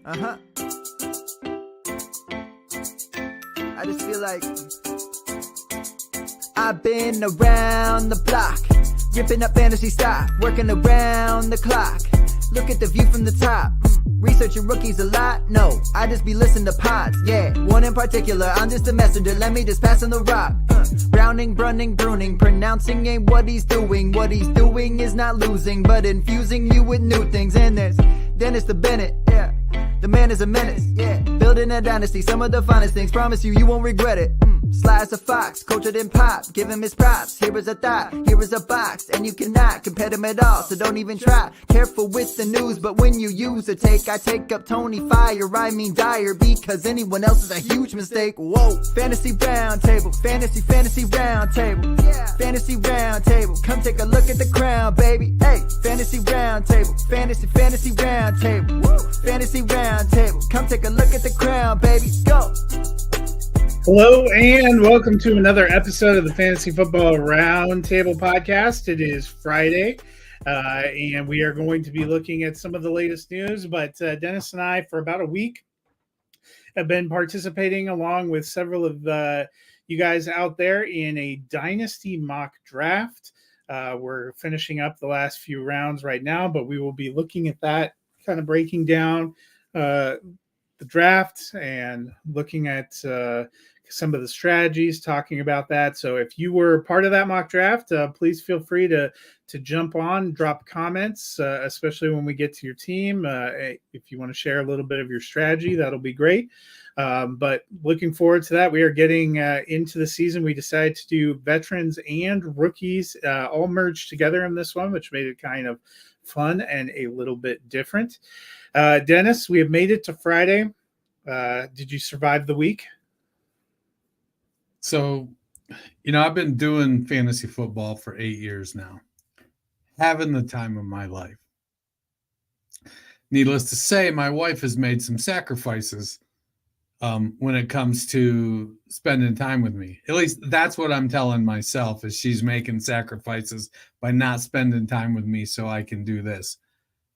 I just feel like I've been around the block, ripping up fantasy stock, working around the clock. Look at the view from the top. Researching rookies a lot? No, I just be listening to pods. Yeah, one in particular, I'm just a messenger. Let me just pass on the rock. Browning, brunning, pruning, pronouncing ain't what he's doing. What he's doing is not losing, but infusing you with new things. And there's Dennis the Bennett, yeah. The man is a menace, yeah. Building a dynasty, some of the finest things. Promise you, you won't regret it. Sly as a fox, cultured in pop. Give him his props. Here is a thought, here is a box. And you cannot compare them at all, so don't even try. Careful with the news, but when you use a take, I take up Tony Fire. I mean Dyer, because anyone else is a huge mistake. Whoa. Fantasy round table, fantasy round table. Yeah. Fantasy round table, come take a look at the crown, baby. Hey, fantasy round table, fantasy round table. Woo. Fantasy round table, come take a look at the crown, baby. Go. Hello and welcome to another episode of the Fantasy Football Roundtable Podcast. It is Friday, and we are going to be looking at some of the latest news. But Dennis and I, for about a week, have been participating along with several of you guys out there in a Dynasty mock draft. We're finishing up the last few rounds right now, but we will be looking at that, kind of breaking down the draft and looking at some of the strategies, talking about that. So if you were part of that mock draft, please feel free to jump on, drop comments, especially when we get to your team. If you want to share a little bit of your strategy, that'll be great. But looking forward to that. We are getting into the season. We decided to do veterans and rookies all merged together in this one, which made it kind of fun and a little bit different. Dennis, we have made it to Friday. Did you survive the week? So, I've been doing fantasy football for 8 years now, having the time of my life. Needless to say, my wife has made some sacrifices when it comes to spending time with me. At least that's what I'm telling myself, is she's making sacrifices by not spending time with me so I can do this.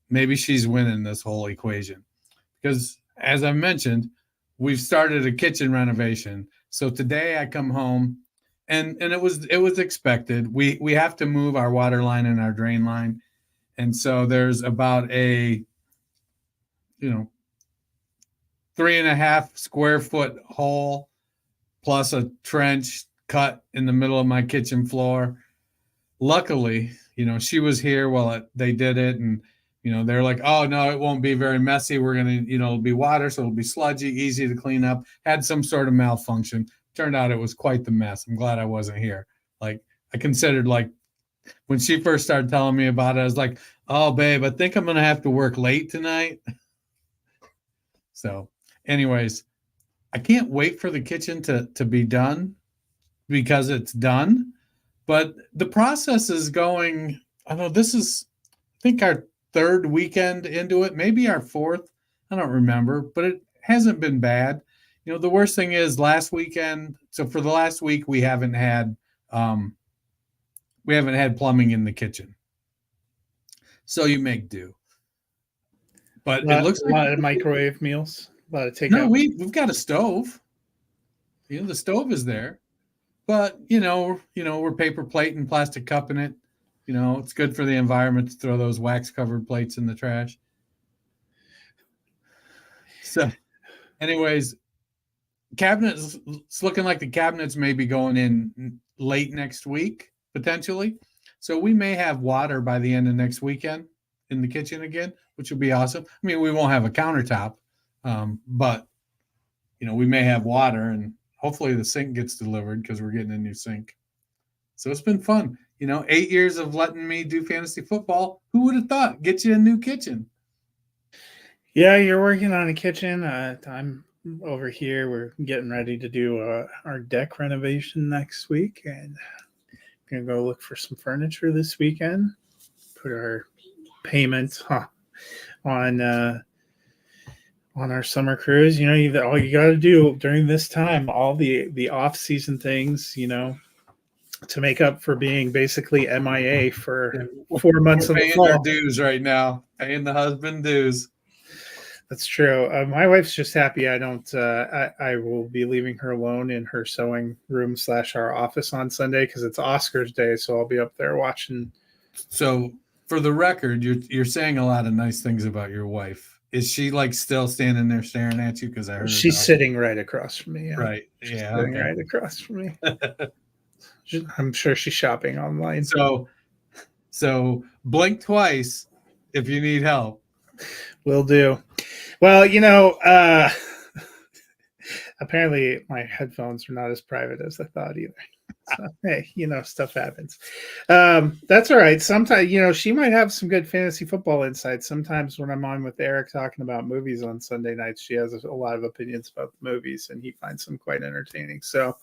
Maybe she's winning this whole equation because, as I mentioned, we've started a kitchen renovation. So today I come home and it was expected. We have to move our water line and our drain line. And so there's about a 3.5 square foot hole plus a trench cut in the middle of my kitchen floor. Luckily, she was here while they did it, and they're like, oh, no, it won't be very messy. We're going to, it'll be water, so it'll be sludgy, easy to clean up. Had some sort of malfunction. Turned out it was quite the mess. I'm glad I wasn't here. Like, I considered, when she first started telling me about it, I was like, oh, babe, I think I'm going to have to work late tonight. So, anyways, I can't wait for the kitchen to be done because it's done. But the process is going, I know this is, I think, our third weekend into it, maybe our fourth. I don't remember, but it hasn't been bad. The worst thing is last weekend. So for the last week, we haven't had plumbing in the kitchen. So you make do. But it looks like a lot of microwave meals, a lot of takeout. No, we've got a stove. The stove is there, but we're paper plate and plastic cupping it. It's good for the environment to throw those wax-covered plates in the trash. So, anyways, cabinets, it's looking like the cabinets may be going in late next week, potentially. So we may have water by the end of next weekend in the kitchen again, which would be awesome. I mean, we won't have a countertop, but, we may have water, and hopefully the sink gets delivered because we're getting a new sink. So it's been fun. 8 years of letting me do fantasy football. Who would have thought? Get you a new kitchen. Yeah, you're working on a kitchen. I'm over here. We're getting ready to do our deck renovation next week, and going to go look for some furniture this weekend. Put our payment on our summer cruise. All you got to do during this time, all the off-season things, to make up for being basically MIA for 4 months of the fall. Our dues right now, paying the husband dues. That's true. My wife's just happy I don't. I will be leaving her alone in her sewing room / our office on Sunday because it's Oscars day. So I'll be up there watching. So for the record, you're saying a lot of nice things about your wife. Is she like still standing there staring at you? Because I heard her She's dog. sitting right across from me. Yeah. Right. She's Yeah. sitting Okay. right across from me. I'm sure she's shopping online. So blink twice if you need help. Will do. Well, apparently my headphones are not as private as I thought either. So, hey, stuff happens. That's all right. Sometimes, she might have some good fantasy football insights. Sometimes when I'm on with Eric talking about movies on Sunday nights, she has a lot of opinions about the movies, and he finds them quite entertaining. So,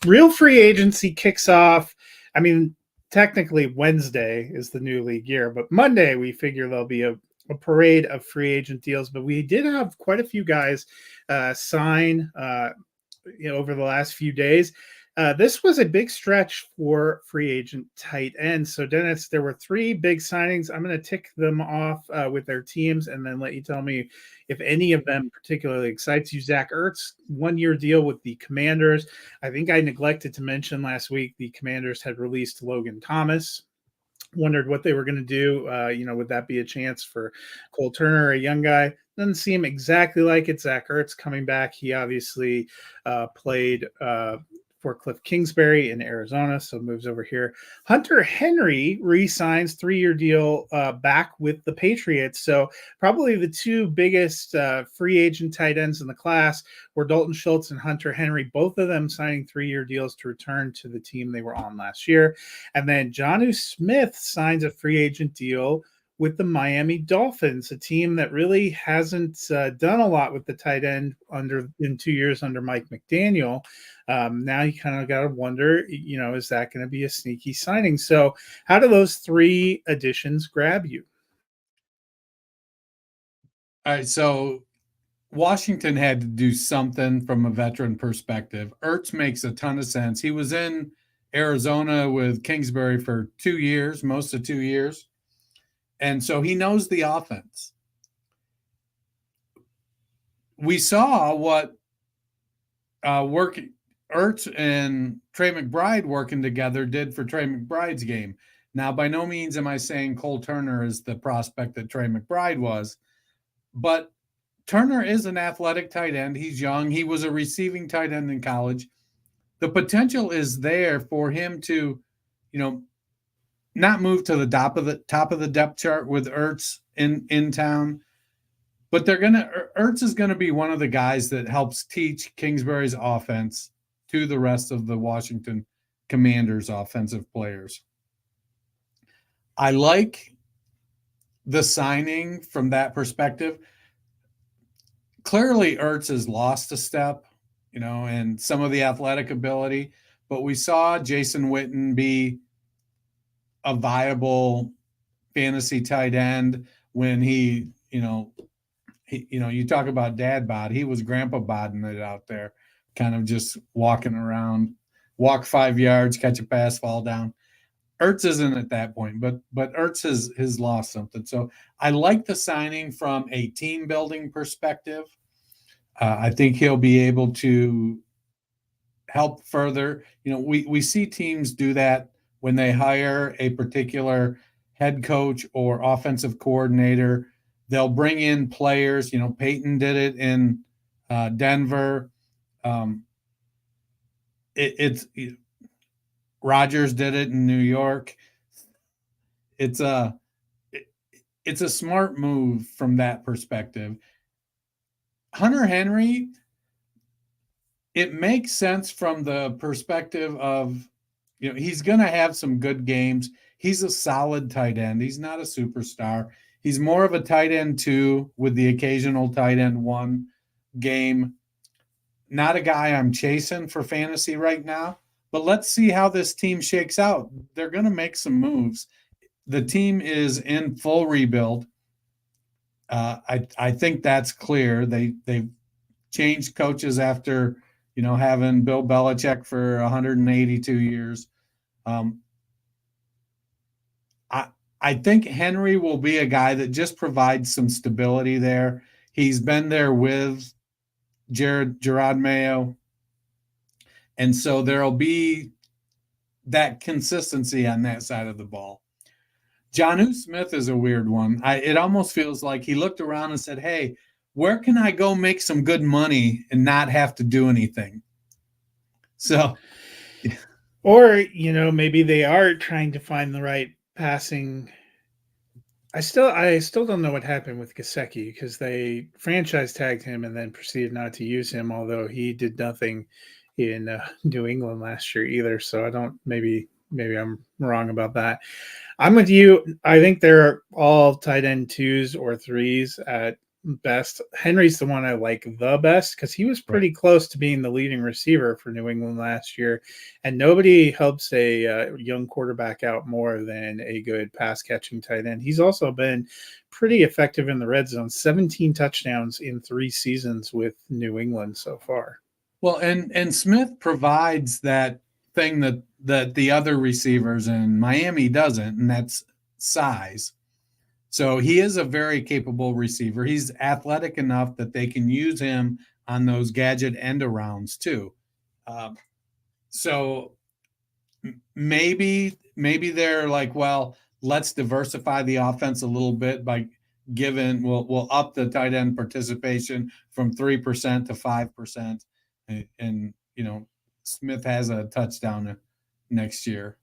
real free agency kicks off. I mean, technically Wednesday is the new league year, but Monday we figure there'll be a parade of free agent deals. But we did have quite a few guys sign over the last few days. This was a big stretch for free agent tight ends. So, Dennis, there were 3 big signings. I'm going to tick them off with their teams and then let you tell me if any of them particularly excites you. Zach Ertz, 1-year deal with the Commanders. I think I neglected to mention last week the Commanders had released Logan Thomas. Wondered what they were going to do. Would that be a chance for Cole Turner, a young guy? Doesn't seem exactly like it. Zach Ertz coming back. He obviously played for Cliff Kingsbury in Arizona, so moves over here. Hunter Henry re-signs 3-year deal back with the Patriots. So probably the 2 biggest free agent tight ends in the class were Dalton Schultz and Hunter Henry, both of them signing 3-year deals to return to the team they were on last year. And then Jonnu Smith signs a free agent deal with the Miami Dolphins, a team that really hasn't done a lot with the tight end in 2 years under Mike McDaniel. Now you kind of got to wonder, is that going to be a sneaky signing? So how do those 3 additions grab you? All right. So Washington had to do something from a veteran perspective. Ertz makes a ton of sense. He was in Arizona with Kingsbury for 2 years, most of 2 years. And so he knows the offense. We saw what Ertz and Trey McBride working together did for Trey McBride's game. Now, by no means am I saying Cole Turner is the prospect that Trey McBride was, but Turner is an athletic tight end. He's young. He was a receiving tight end in college. The potential is there for him to, not move to the top of the depth chart with Ertz in town, but Ertz is gonna be one of the guys that helps teach Kingsbury's offense to the rest of the Washington Commanders offensive players. I like the signing from that perspective. Clearly, Ertz has lost a step, and some of the athletic ability, but we saw Jason Witten be a viable fantasy tight end when he you talk about dad bod. He was grandpa bodding it out there, kind of just walking around, walk 5 yards, catch a pass, fall down. Ertz isn't at that point, but Ertz has lost something. So I like the signing from a team building perspective. I think he'll be able to help further. We see teams do that when they hire a particular head coach or offensive coordinator. They'll bring in players. Peyton did it in Denver. Rodgers did it in New York. It's a smart move from that perspective. Hunter Henry, it makes sense from the perspective of, he's going to have some good games. He's a solid tight end. He's not a superstar. He's more of a tight end 2 with the occasional tight end 1 game. Not a guy I'm chasing for fantasy right now, but let's see how this team shakes out. They're going to make some moves. The team is in full rebuild. I think that's clear. They've changed coaches after, having Bill Belichick for 182 years. I think Henry will be a guy that just provides some stability there. He's been there with Gerard Mayo. And so there'll be that consistency on that side of the ball. Jonnu Smith is a weird one. It almost feels like he looked around and said, hey, where can I go make some good money and not have to do anything? So, or, maybe they are trying to find the right passing. I still don't know what happened with Gesicki because they franchise tagged him and then proceeded not to use him, although he did nothing in New England last year either. So I don't, maybe I'm wrong about that. I'm with you. I think they're all tight end 2s or 3s at best. Henry's the one I like the best because he was pretty close to being the leading receiver for New England last year. And nobody helps a young quarterback out more than a good pass catching tight end. He's also been pretty effective in the red zone, 17 touchdowns in 3 seasons with New England so far. Well, and Smith provides that thing that the other receivers in Miami doesn't, and that's size. So he is a very capable receiver. He's athletic enough that they can use him on those gadget end arounds too. So maybe they're like, well, let's diversify the offense a little bit by we'll up the tight end participation from 3% to 5%, and Smith has a touchdown next year.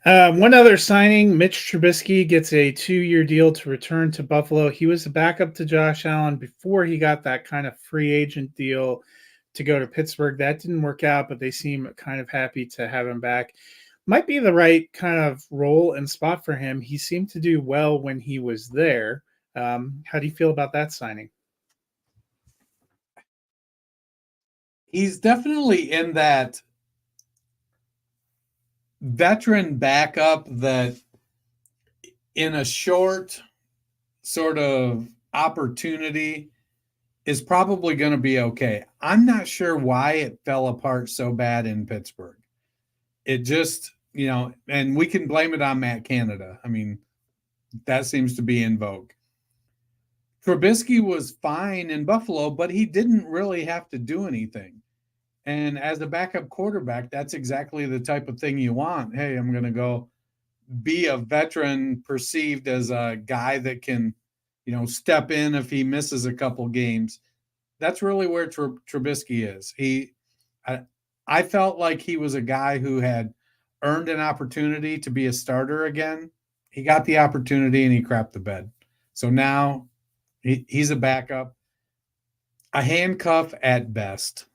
One other signing, Mitch Trubisky gets a 2-year deal to return to Buffalo. He was a backup to Josh Allen before he got that kind of free agent deal to go to Pittsburgh. That didn't work out, but they seem kind of happy to have him back. Might be the right kind of role and spot for him. He seemed to do well when he was there. How do you feel about that signing? He's definitely in that veteran backup that in a short sort of opportunity is probably going to be okay. I'm not sure why it fell apart so bad in Pittsburgh. It just, and we can blame it on Matt Canada. I mean, that seems to be in vogue. Trubisky was fine in Buffalo, but he didn't really have to do anything. And as a backup quarterback, that's exactly the type of thing you want. Hey, I'm going to go be a veteran perceived as a guy that can, step in if he misses a couple games. That's really where Trubisky is. I felt like he was a guy who had earned an opportunity to be a starter again. He got the opportunity and he crapped the bed. So now he's a backup, a handcuff at best.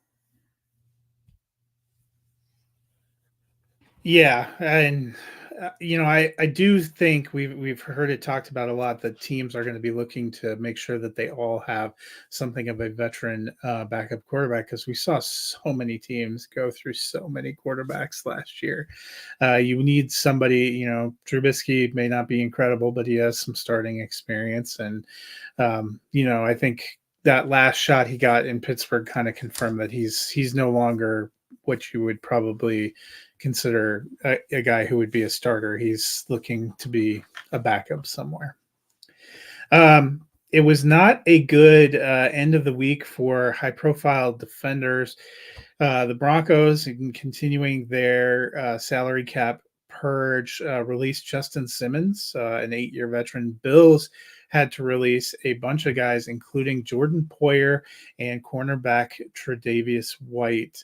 Yeah, and I do think we've heard it talked about a lot that teams are going to be looking to make sure that they all have something of a veteran backup quarterback because we saw so many teams go through so many quarterbacks last year. You need somebody, Trubisky may not be incredible, but he has some starting experience, and I think that last shot he got in Pittsburgh kind of confirmed that he's no longer what you would probably consider a guy who would be a starter. He's looking to be a backup somewhere. It was not a good end of the week for high-profile defenders. The Broncos, continuing their salary cap purge, released Justin Simmons, an 8-year veteran. Bills had to release a bunch of guys, including Jordan Poyer and cornerback Tre'Davious White.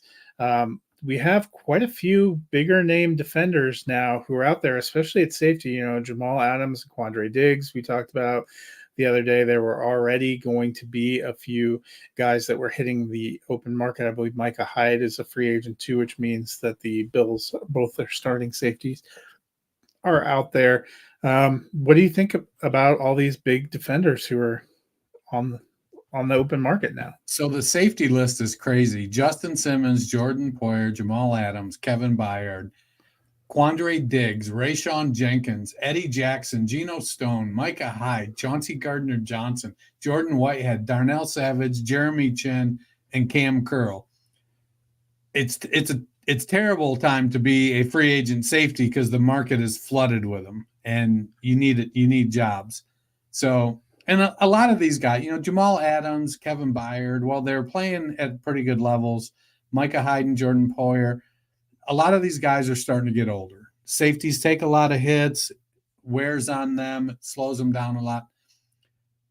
We have quite a few bigger name defenders now who are out there, especially at safety. Jamal Adams, Quandre Diggs, we talked about the other day. There were already going to be a few guys that were hitting the open market. I believe Micah Hyde is a free agent too, which means that the Bills, both their starting safeties, are out there. What do you think about all these big defenders who are on the open market now? So the safety list is crazy. Justin Simmons, Jordan Poyer, Jamal Adams, Kevin Byard, Quandre Diggs, Rayshon Jenkins, Eddie Jackson, Geno Stone, Micah Hyde, Chauncey Gardner-Johnson, Jordan Whitehead, Darnell Savage, Jeremy Chin, and Cam Curl. It's terrible time to be a free agent safety because the market is flooded with them, and you need jobs. So And a lot of these guys, Jamal Adams, Kevin Byard, while they're playing at pretty good levels, Micah Hyden, Jordan Poyer, a lot of these guys are starting to get older. Safeties take a lot of hits, wears on them, it slows them down a lot.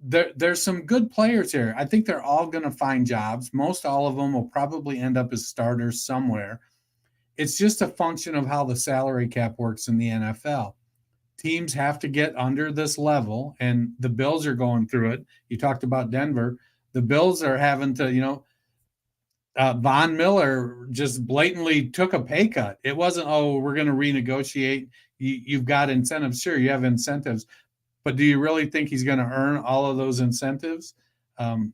There's some good players here. I think they're all going to find jobs. Most all of them will probably end up as starters somewhere. It's just a function of how the salary cap works in the NFL. Teams have to get under this level, and the Bills are going through it. You talked about Denver. The Bills are having to, Von Miller just blatantly took a pay cut. It wasn't, we're going to renegotiate. You've got incentives. Sure, you have incentives. But do you really think he's going to earn all of those incentives? We've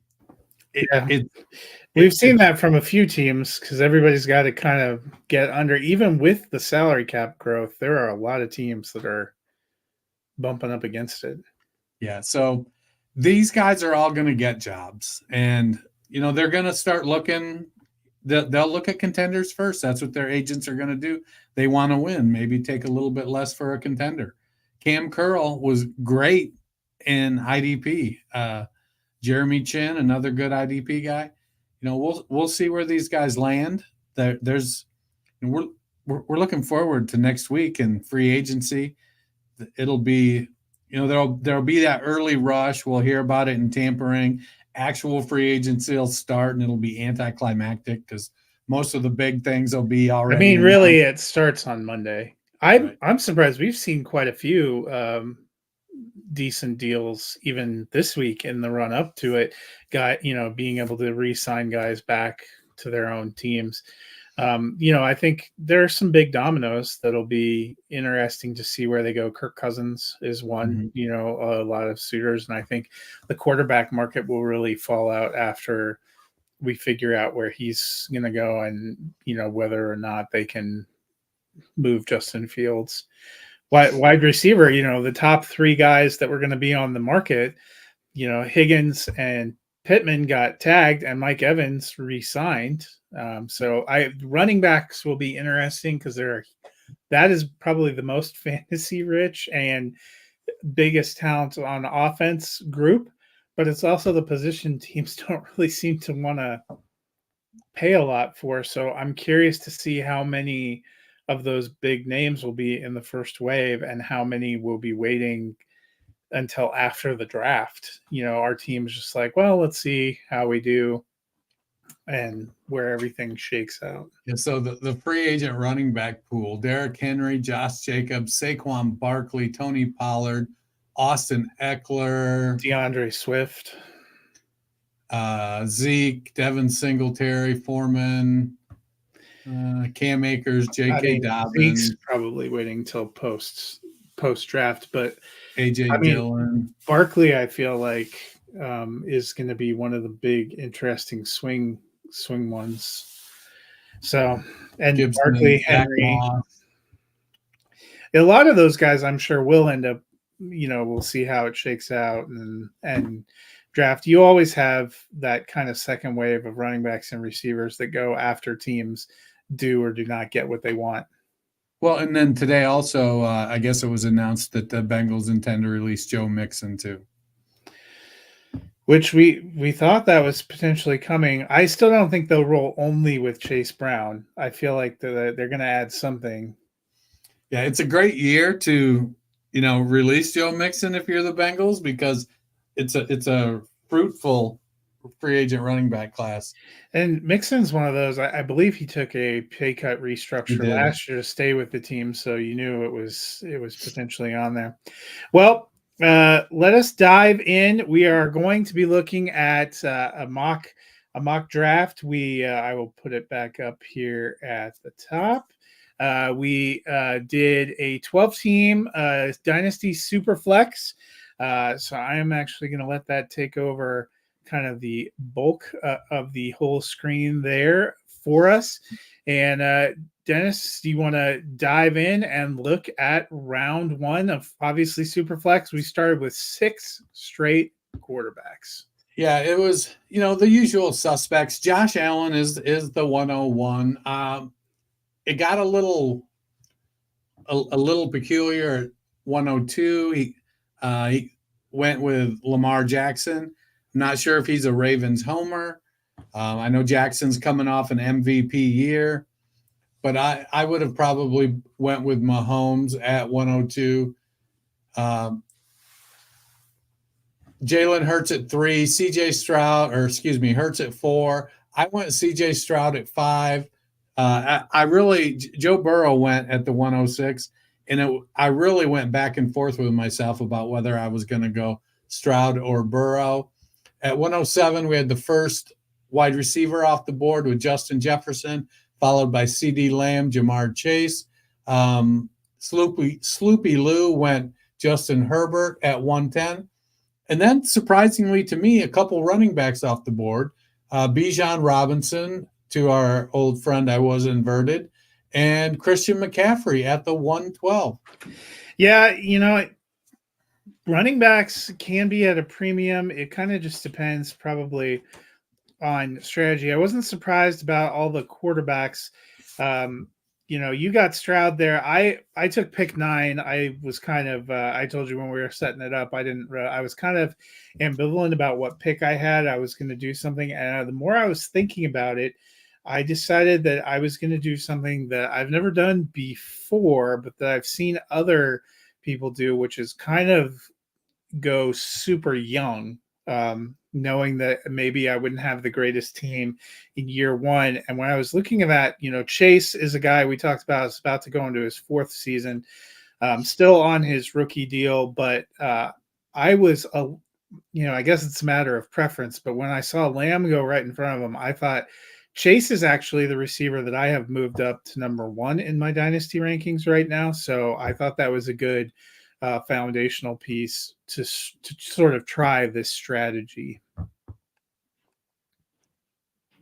seen that from a few teams because everybody's got to kind of get under. Even with the salary cap growth, there are a lot of teams that are bumping up against it. Yeah, so these guys are all going to get jobs. And, they're going to start looking. They'll look at contenders first. That's what their agents are going to do. They want to win, maybe take a little bit less for a contender. Cam Curl was great in IDP. Jeremy Chin, another good IDP guy. We'll see where these guys land. We're looking forward to next week in free agency. It'll be, there'll be that early rush. We'll hear about it in tampering. Actual free agency will start, and it'll be anticlimactic because most of the big things will be already. Really, it starts on Monday. I'm surprised we've seen quite a few decent deals even this week in the run up to it. Being able to re-sign guys back to their own teams. I think there are some big dominoes that'll be interesting to see where they go. Kirk Cousins is one, a lot of suitors. And I think the quarterback market will really fall out after we figure out where he's going to go and, whether or not they can move Justin Fields. Wide receiver, the top three guys that were going to be on the market, Higgins and Pittman got tagged and Mike Evans re-signed. So running backs will be interesting because that is probably the most fantasy rich and biggest talent on offense group, but it's also the position teams don't really seem to want to pay a lot for. So I'm curious to see how many of those big names will be in the first wave and how many will be waiting until after the draft. Our team's just like, well, let's see how we do and where everything shakes out. Yeah, so the free agent running back pool: Derrick Henry, Josh Jacobs, Saquon Barkley, Tony Pollard, Austin Eckler, DeAndre Swift, Zeke, Devin Singletary, Foreman, Cam Akers, J.K. Dobbins. Zeke's probably waiting till post draft, but A.J. Dillon. Barkley, I feel like, is going to be one of the big, interesting swing ones. So, and Gibson, Barkley, Henry, a lot of those guys, I'm sure, will end up. We'll see how it shakes out and draft. You always have that kind of second wave of running backs and receivers that go after teams do or do not get what they want. Well, and then today also, I guess it was announced that the Bengals intend to release Joe Mixon too. Which we thought that was potentially coming. I still don't think they'll roll only with Chase Brown. I feel like they're going to add something. Yeah, it's a great year to, release Joe Mixon if you're the Bengals because it's a fruitful free agent running back class. And Mixon's one of those. I believe he took a pay cut restructure last year to stay with the team, so you knew it was potentially on there. Well, let us dive in. We are going to be looking at a mock draft. I will put it back up here at the top. We did a 12-team Dynasty Superflex. So I am actually going to let that take over kind of the bulk of the whole screen there for us. And Dennis, do you want to dive in and look at round one of obviously Superflex? We started with 6 straight quarterbacks. Yeah, it was, the usual suspects. Josh Allen is the 101. It got a little peculiar at 102. went with Lamar Jackson. I'm not sure if he's a Ravens homer. I know Jackson's coming off an MVP year, but I would have probably went with Mahomes at 102. Jalen Hurts at 3, Hurts at 4. I went CJ Stroud at 5. Joe Burrow went at the 106, and I really went back and forth with myself about whether I was going to go Stroud or Burrow. At 107, we had the first wide receiver off the board with Justin Jefferson, followed by CeeDee Lamb, Jamar Chase. Sloopy Lou went Justin Herbert at 110. And then, surprisingly to me, a couple running backs off the board. Bijan Robinson, to our old friend I was inverted, and Christian McCaffrey at the 112. Yeah, running backs can be at a premium. It kind of just depends probably on strategy. I wasn't surprised about all the quarterbacks. You got Stroud there. I took pick 9. I was kind of I told you when we were setting it up, I was kind of ambivalent about what pick I had. I was going to do something, and the more I was thinking about it, I decided that I was going to do something that I've never done before, but that I've seen other people do, which is kind of go super young, knowing that maybe I wouldn't have the greatest team in year one. And when I was looking at that, Chase is a guy we talked about is about to go into his 4th season, still on his rookie deal. But I was, I guess it's a matter of preference. But when I saw Lamb go right in front of him, I thought Chase is actually the receiver that I have moved up to number 1 in my dynasty rankings right now. So I thought that was a good foundational piece to sort of try this strategy.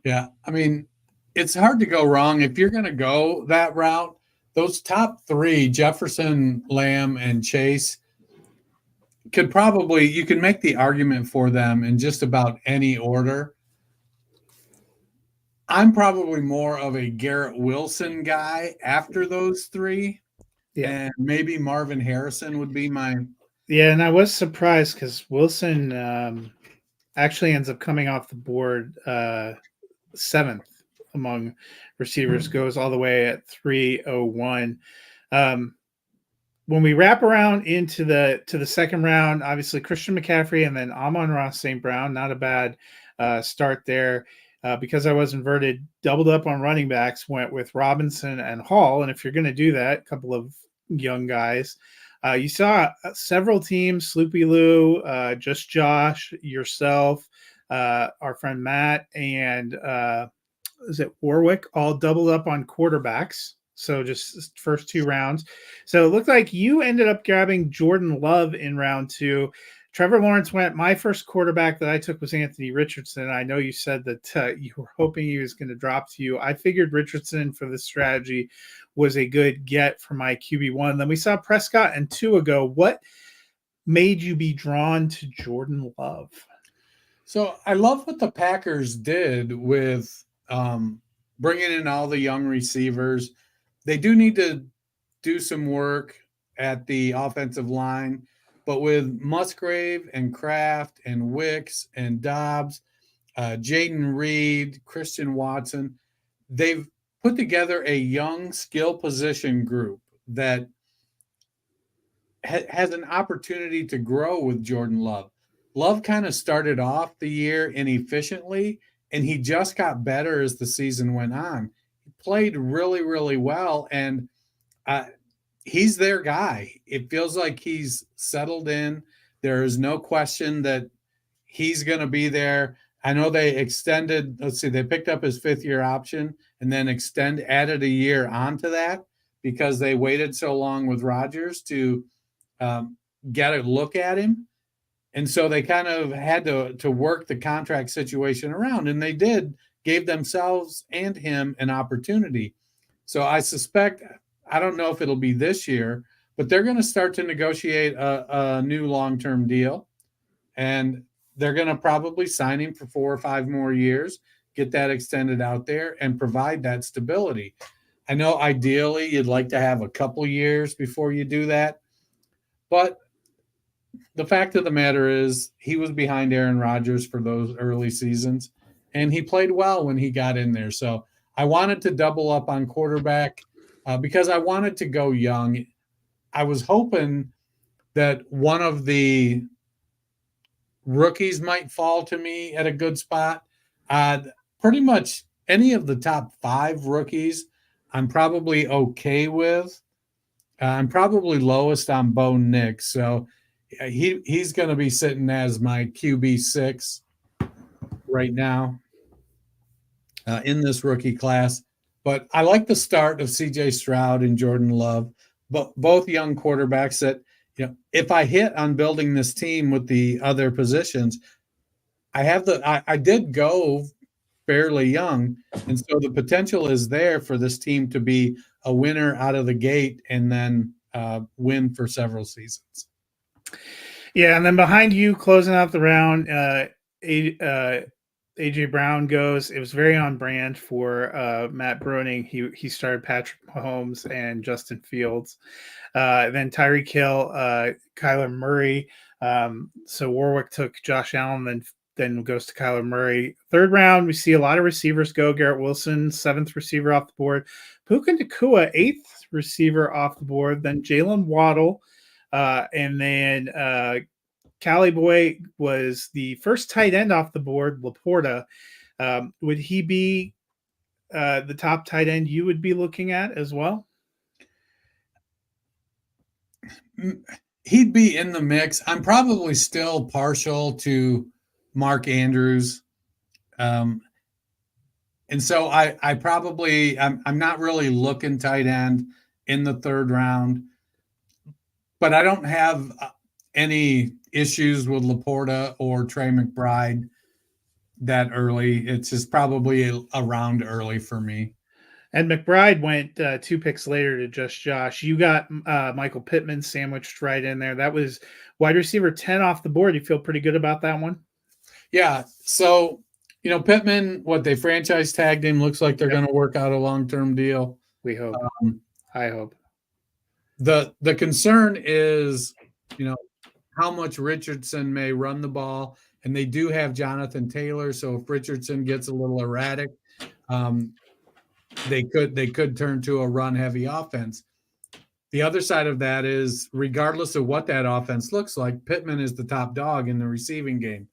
Yeah, I mean, it's hard to go wrong if you're going to go that route. Those top 3, Jefferson, Lamb, and Chase, you can make the argument for them in just about any order. I'm probably more of a Garrett Wilson guy after those 3. Yeah. And maybe Marvin Harrison would be mine. Yeah, and I was surprised because Wilson actually ends up coming off the board 7th among receivers, goes all the way at 301. When we wrap around into the second round, obviously Christian McCaffrey and then Amon-Ra St. Brown, not a bad start there. Because I was inverted, doubled up on running backs, went with Robinson and Hall. And if you're going to do that, a couple of young guys, you saw several teams, Sloopy Lou, Just Josh, yourself, our friend Matt, and is it Warwick, all doubled up on quarterbacks. So just first 2 rounds. So it looked like you ended up grabbing Jordan Love in round 2. Trevor Lawrence went. My first quarterback that I took was Anthony Richardson. I know you said that you were hoping he was going to drop to you. I figured Richardson for this strategy was a good get for my QB1. Then we saw Prescott and Tua go. What made you be drawn to Jordan Love? So I love what the Packers did with bringing in all the young receivers. They do need to do some work at the offensive line. But with Musgrave and Kraft and Wicks and Dobbs, Jaden Reed, Christian Watson, they've put together a young skill position group that has an opportunity to grow with Jordan Love. Love kind of started off the year inefficiently, and he just got better as the season went on. He played really, really well, and he's their guy. It feels like he's settled in. There is no question that he's going to be there. I know they they picked up his 5th-year option and then added a year onto that because they waited so long with Rodgers to get a look at him. And so they kind of had to work the contract situation around, and they gave themselves and him an opportunity. So I suspect – I don't know if it'll be this year, but they're going to start to negotiate a new long-term deal, and they're going to probably sign him for 4 or 5 more years, get that extended out there, and provide that stability. I know ideally you'd like to have a couple years before you do that, but the fact of the matter is he was behind Aaron Rodgers for those early seasons, and he played well when he got in there. So I wanted to double up on quarterback because I wanted to go young. I was hoping that one of the rookies might fall to me at a good spot. Pretty much any of the top 5 rookies, I'm probably okay with. I'm probably lowest on Bo Nix, so he's going to be sitting as my QB6 right now in this rookie class. But I like the start of C.J. Stroud and Jordan Love, but both young quarterbacks that, if I hit on building this team with the other positions, I did go fairly young, and so the potential is there for this team to be a winner out of the gate and then win for several seasons. Yeah, and then behind you, closing out the round, AJ Brown goes. It was very on brand for Matt Broning. He started Patrick Mahomes and Justin Fields. Then Tyreek Hill, Kyler Murray. So Warwick took Josh Allen, then goes to Kyler Murray. Third round, we see a lot of receivers go. Garrett Wilson, 7th receiver off the board. Puka Nacua, 8th receiver off the board. Then Jalen Waddle. And then Cali Boy was the first tight end off the board, Laporta. Would he be the top tight end you would be looking at as well? He'd be in the mix. I'm probably still partial to Mark Andrews. And so I'm not really looking tight end in the 3rd round, but I don't have any issues with Laporta or Trey McBride that early. It's just probably a round early for me. And McBride went 2 picks later to just Josh. You got Michael Pittman sandwiched right in there. That was wide receiver 10 off the board. You feel pretty good about that one? Yeah. So, Pittman, they franchise tagged him. Looks like they're going to work out a long-term deal. We hope. I hope. The concern is, how much Richardson may run the ball, and they do have Jonathan Taylor. So if Richardson gets a little erratic, they could turn to a run-heavy offense. The other side of that is, regardless of what that offense looks like, Pittman is the top dog in the receiving game.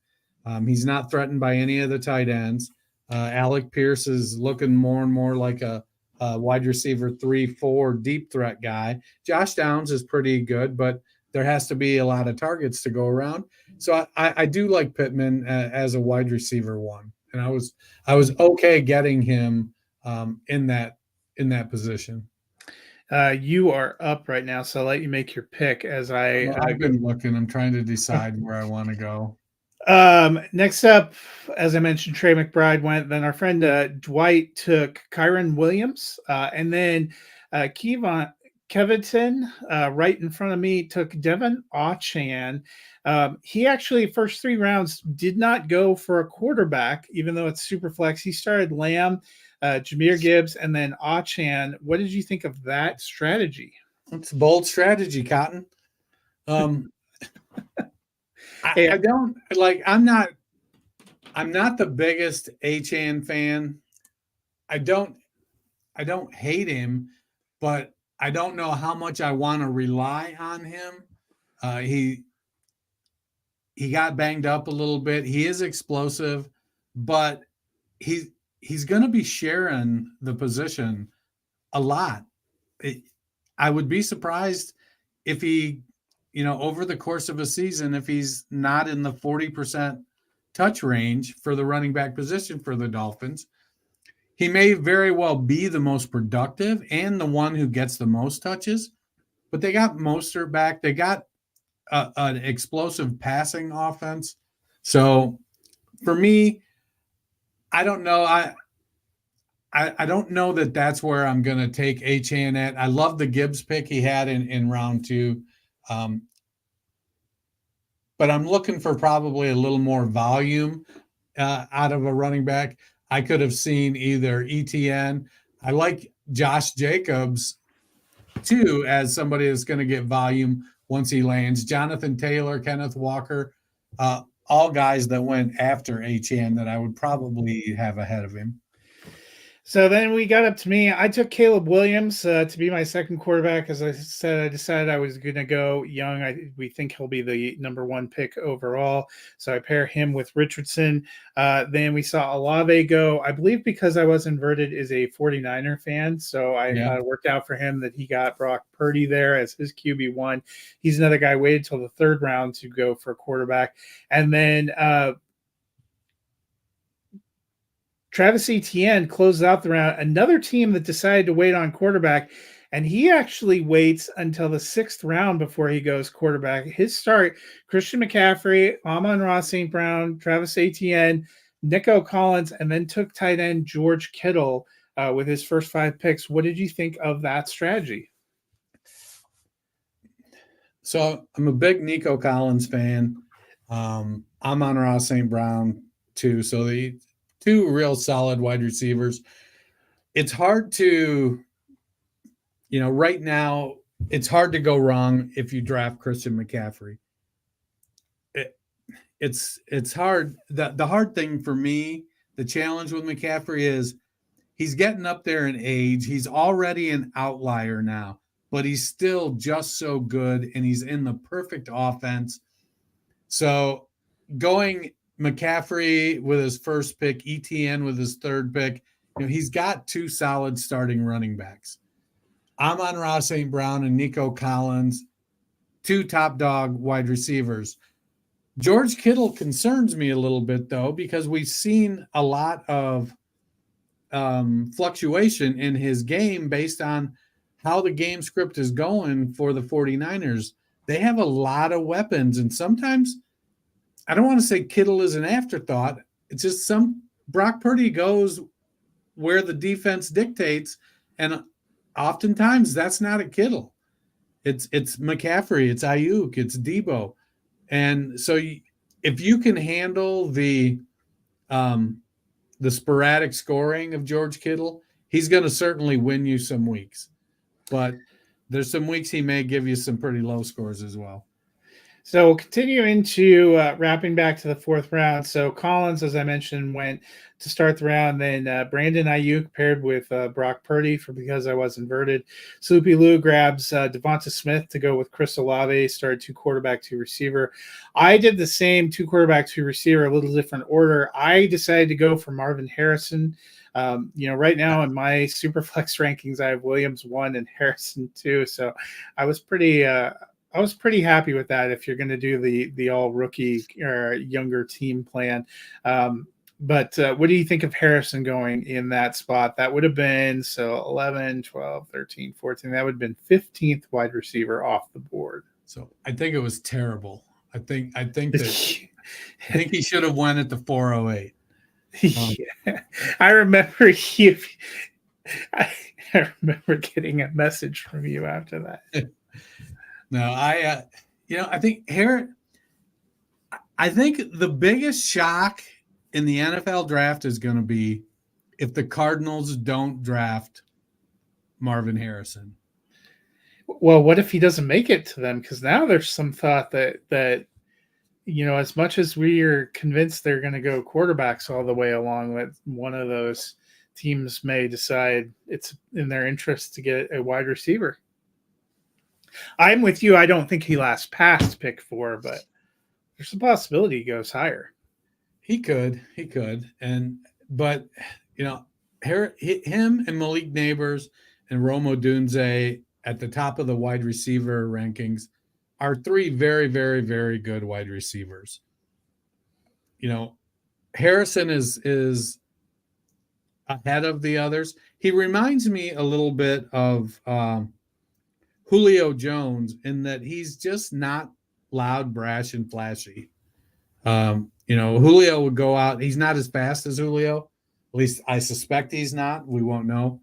He's not threatened by any of the tight ends. Alec Pierce is looking more and more like a wide receiver 3-4 deep threat guy. Josh Downs is pretty good, but there has to be a lot of targets to go around. So I do like Pittman as a wide receiver 1, and I was okay getting him in that position. You are up right now, so I'll let you make your pick as I've been looking. I'm trying to decide where I want to go. Next up, as I mentioned, Trey McBride went. Then our friend Dwight took Kyron Williams, and then Kevinton, right in front of me, took Devon Achane. He actually, first 3 rounds, did not go for a quarterback, even though it's super flex. He started Lamb, Jahmyr Gibbs, and then Achane. What did you think of that strategy? It's a bold strategy, Cotton. I don't like. I'm not the biggest Achane fan. I don't hate him, but I don't know how much I want to rely on him. He got banged up a little bit. He is explosive, but he's going to be sharing the position a lot. I would be surprised if he, over the course of a season, if he's not in the 40% touch range for the running back position for the Dolphins. He may very well be the most productive and the one who gets the most touches, but they got Mostert back. They got an explosive passing offense. So for me, I don't know. I don't know that that's where I'm going to take Achane at. I love the Gibbs pick he had in round 2. But I'm looking for probably a little more volume out of a running back. I could have seen either ETN. I like Josh Jacobs, too, as somebody that's going to get volume. once he lands. Jonathan Taylor, Kenneth Walker, all guys that went after Achane that I would probably have ahead of him. So then we got up to me. I took Caleb Williams to be my second quarterback. As I said, I decided I was going to go young. We think he'll be the number 1 pick overall. So I pair him with Richardson. Then we saw Olave go, I believe because I was inverted, is a 49er fan. So I thought it worked out for him that he got Brock Purdy there as his QB1. He's another guy waited till the 3rd round to go for a quarterback. And then Travis Etienne closes out the round. Another team that decided to wait on quarterback, and he actually waits until the 6th round before he goes quarterback. His start: Christian McCaffrey, Amon-Ra St. Brown, Travis Etienne, Nico Collins, and then took tight end George Kittle with his first 5 picks. What did you think of that strategy? So I'm a big Nico Collins fan. Amon-Ra St. Brown too. So the 2 real solid wide receivers. It's hard to, right now, it's hard to go wrong if you draft Christian McCaffrey. It's hard. The hard thing for me, the challenge with McCaffrey is he's getting up there in age. He's already an outlier now, but he's still just so good, and he's in the perfect offense. So going McCaffrey with his first pick, ETN with his 3rd pick, he's got 2 solid starting running backs. Amon-Ra St. Brown and Nico Collins, 2 top dog wide receivers. George Kittle concerns me a little bit, though, because we've seen a lot of fluctuation in his game based on how the game script is going for the 49ers. They have a lot of weapons, and sometimes – I don't want to say Kittle is an afterthought. It's just Brock Purdy goes where the defense dictates, and oftentimes that's not a Kittle. It's McCaffrey, it's Ayuk, it's Debo. And so if you can handle the sporadic scoring of George Kittle, he's going to certainly win you some weeks. But there's some weeks he may give you some pretty low scores as well. So we'll continue into wrapping back to the 4th round. So Collins, as I mentioned, went to start the round. Then Brandon Ayuk paired with Brock Purdy for because I was inverted. Sloopy Lou grabs Devonta Smith to go with Chris Olave, started 2 quarterback, 2 receiver. I did the same, 2 quarterback, 2 receiver, a little different order. I decided to go for Marvin Harrison. Right now in my Superflex rankings, I have Williams 1 and Harrison 2. So I was pretty happy with that if you're going to do the all rookie or younger team plan. But what do you think of Harrison going in that spot? That would have been 11, 12, 13, 14. That would have been 15th wide receiver off the board. So I think it was terrible. I think he should have went at the 408. Yeah. I remember I remember getting a message from you after that. No, I think I think the biggest shock in the NFL draft is going to be if the Cardinals don't draft Marvin Harrison. Well, what if he doesn't make it to them? Because now there's some thought that as much as we are convinced they're going to go quarterbacks all the way along, that one of those teams may decide it's in their interest to get a wide receiver. I'm with you. I don't think he lasts past pick 4, but there's a possibility he goes higher. He could. But him and Malik Neighbors and Rome Odunze at the top of the wide receiver rankings are 3 very, very, very good wide receivers. Harrison is ahead of the others. He reminds me a little bit of Julio Jones in that he's just not loud, brash, and flashy. Julio would go out. He's not as fast as Julio. At least I suspect he's not. We won't know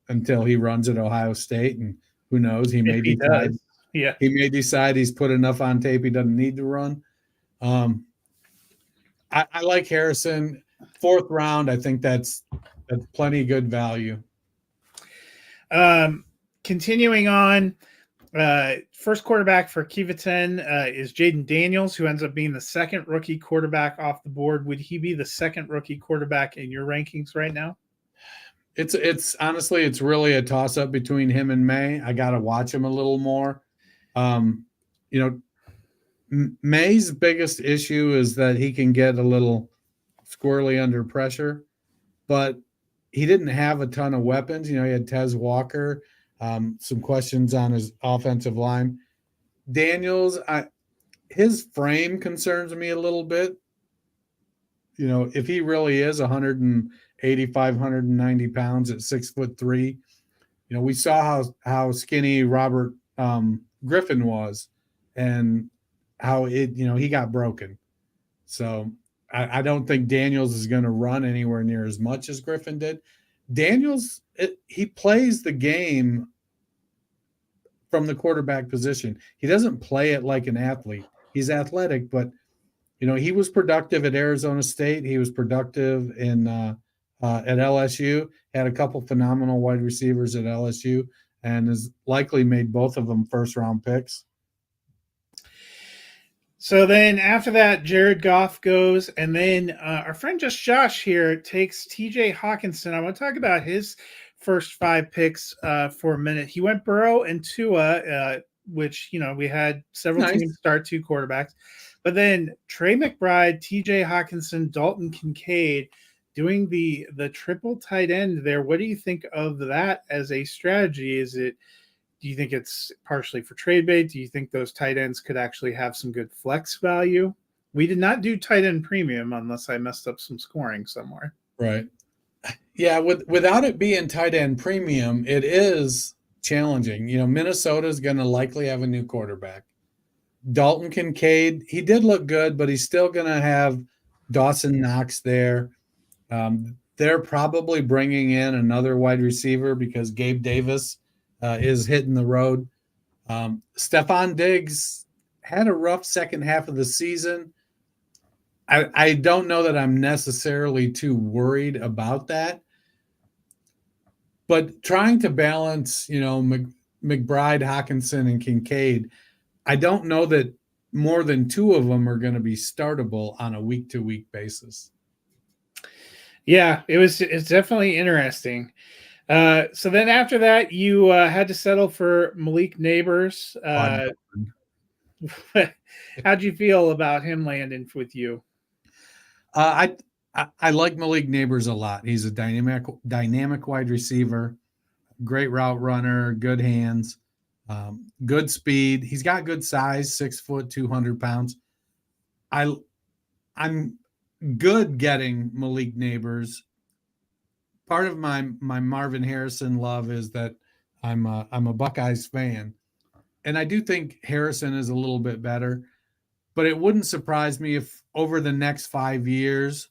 until he runs at Ohio State, and who knows? He may decide. Yeah, he may decide he's put enough on tape. He doesn't need to run. I like Harrison. 4th round. I think that's plenty good value. Continuing on, First quarterback for Kivaten is Jaden Daniels, who ends up being the second rookie quarterback off the board. Would he be the second rookie quarterback in your rankings right now? It's honestly, it's really a toss up between him and May. I got to watch him a little more. You know, May's biggest issue is that he can get a little squirrely under pressure, but he didn't have a ton of weapons. You know, he had Tez Walker, some questions on his offensive line. Daniels, his frame concerns me a little bit. You know, if he really is 185, 190 pounds at 6'3", you know, we saw how skinny Robert Griffin was and how he got broken. So I don't think Daniels is going to run anywhere near as much as Griffin did. Daniels, he plays the game from the quarterback position. He doesn't play it like an athlete. He's athletic, but you know, he was productive at Arizona State. He was productive at LSU. Had a couple phenomenal wide receivers at LSU, and has likely made both of them first-round picks. So then after that, Jared Goff goes, and then our friend Just Josh here takes TJ Hawkinson. I want to talk about his first 5 picks for a minute. He went Burrow and Tua, which, you know, we had several teams start 2 quarterbacks. But then Trey McBride, TJ Hawkinson, Dalton Kincaid doing the triple tight end there. What do you think of that as a strategy? Do you think it's partially for trade bait? Do you think those tight ends could actually have some good flex value? We did not do tight end premium unless I messed up some scoring somewhere. Right. Yeah, without it being tight end premium, it is challenging. You know, Minnesota is going to likely have a new quarterback. Dalton Kincaid, he did look good, but he's still going to have Dawson Knox there. They're probably bringing in another wide receiver because Gabe Davis is hitting the road. Stephon Diggs had a rough second half of the season. I don't know that I'm necessarily too worried about that. But trying to balance, you know, McBride, Hawkinson, and Kincaid, I don't know that more than 2 of them are going to be startable on a week-to-week basis. Yeah, it's definitely interesting. So then after that, you had to settle for Malik Neighbors. How'd you feel about him landing with you? I like Malik Neighbors a lot. He's a dynamic wide receiver, great route runner, good hands, good speed. He's got good size, 6 foot, 200 pounds. I'm good getting Malik Neighbors. Part of my Marvin Harrison love is that I'm a Buckeyes fan, and I do think Harrison is a little bit better. But it wouldn't surprise me if over the next 5 years,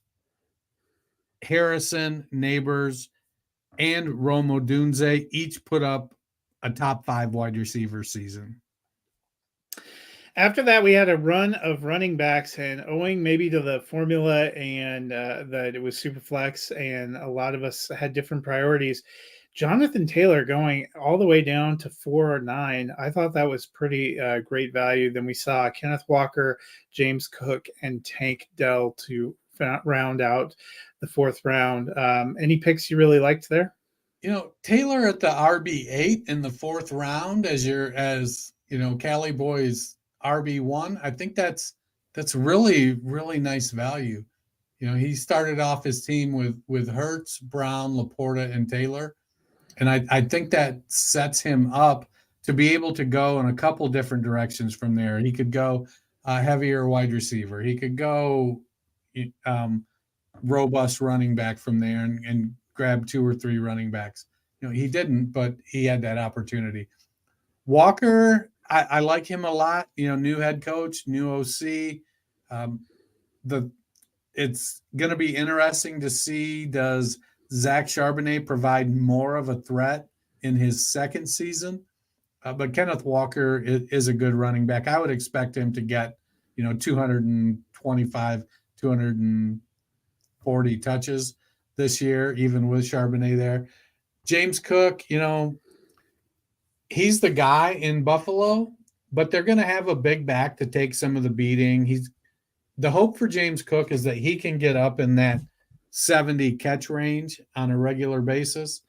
Harrison, Neighbors, and Rome Odunze each put up a top 5 wide receiver season. After that, we had a run of running backs, and owing maybe to the formula and that it was super flex, and a lot of us had different priorities. Jonathan Taylor going all the way down to 4 or 9. I thought that was pretty great value. Then we saw Kenneth Walker, James Cook, and Tank Dell to round out the 4th round. Any picks you really liked there? You know, Taylor at the RB8 in the 4th round as Cali Boy's RB1. I think that's really, really nice value. You know, he started off his team with Hurts, Brown, Laporta, and Taylor. And I think that sets him up to be able to go in a couple different directions from there. He could go heavier wide receiver. He could go robust running back from there and grab 2 or 3 running backs. You know, he didn't, but he had that opportunity. Walker, I like him a lot. You know, new head coach, new OC. It's going to be interesting to see, does Zach Charbonnet provide more of a threat in his second season? But Kenneth Walker is a good running back. I would expect him to get, 225, 240 touches this year, even with Charbonnet there. James Cook, he's the guy in Buffalo, but they're going to have a big back to take some of the beating. The hope for James Cook is that he can get up in that 70 catch range on a regular basis,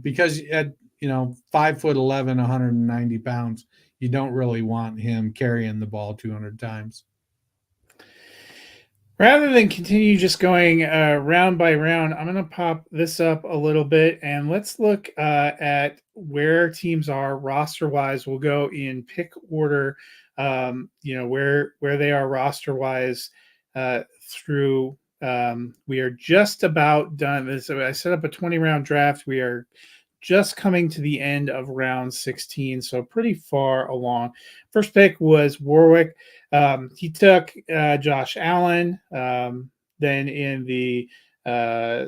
because at 5'11", 190 pounds, you don't really want him carrying the ball 200 times. Rather than continue just going round by round, I'm going to pop this up a little bit and let's look at where teams are roster wise. We'll go in pick order, where they are roster wise through. We are just about done. So I set up a 20 round draft. We are just coming to the end of round 16, so pretty far along. First pick was Warwick. He took Josh Allen. Then in the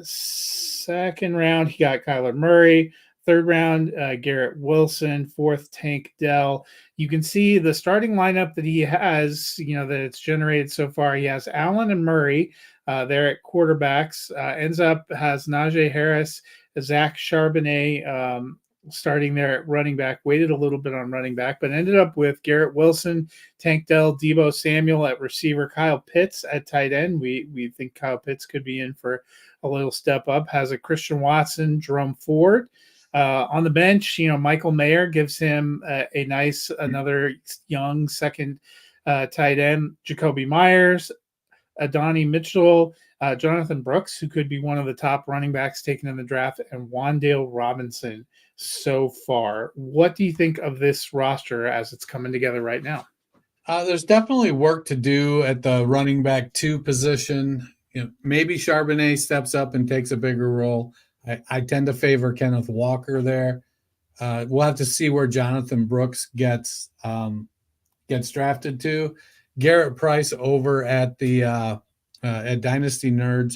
second round, he got Kyler Murray. Third round, Garrett Wilson. Fourth, Tank Dell. You can see the starting lineup that he has, that it's generated so far. He has Allen and Murray there at quarterbacks. Has Najee Harris, Zach Charbonnet starting there at running back, waited a little bit on running back, but ended up with Garrett Wilson, Tank Dell, Deebo Samuel at receiver, Kyle Pitts at tight end. We think Kyle Pitts could be in for a little step up. Has a Christian Watson, Jerome Ford. On the bench, Michael Mayer gives him another young second tight end, Jacoby Myers, Adonai Mitchell, Jonathan Brooks, who could be one of the top running backs taken in the draft, and Wan'Dale Robinson so far. What do you think of this roster as it's coming together right now? There's definitely work to do at the running back 2 position. Maybe Charbonnet steps up and takes a bigger role. I tend to favor Kenneth Walker there. We'll have to see where Jonathan Brooks gets drafted to. Garrett Price over at the at Dynasty Nerds.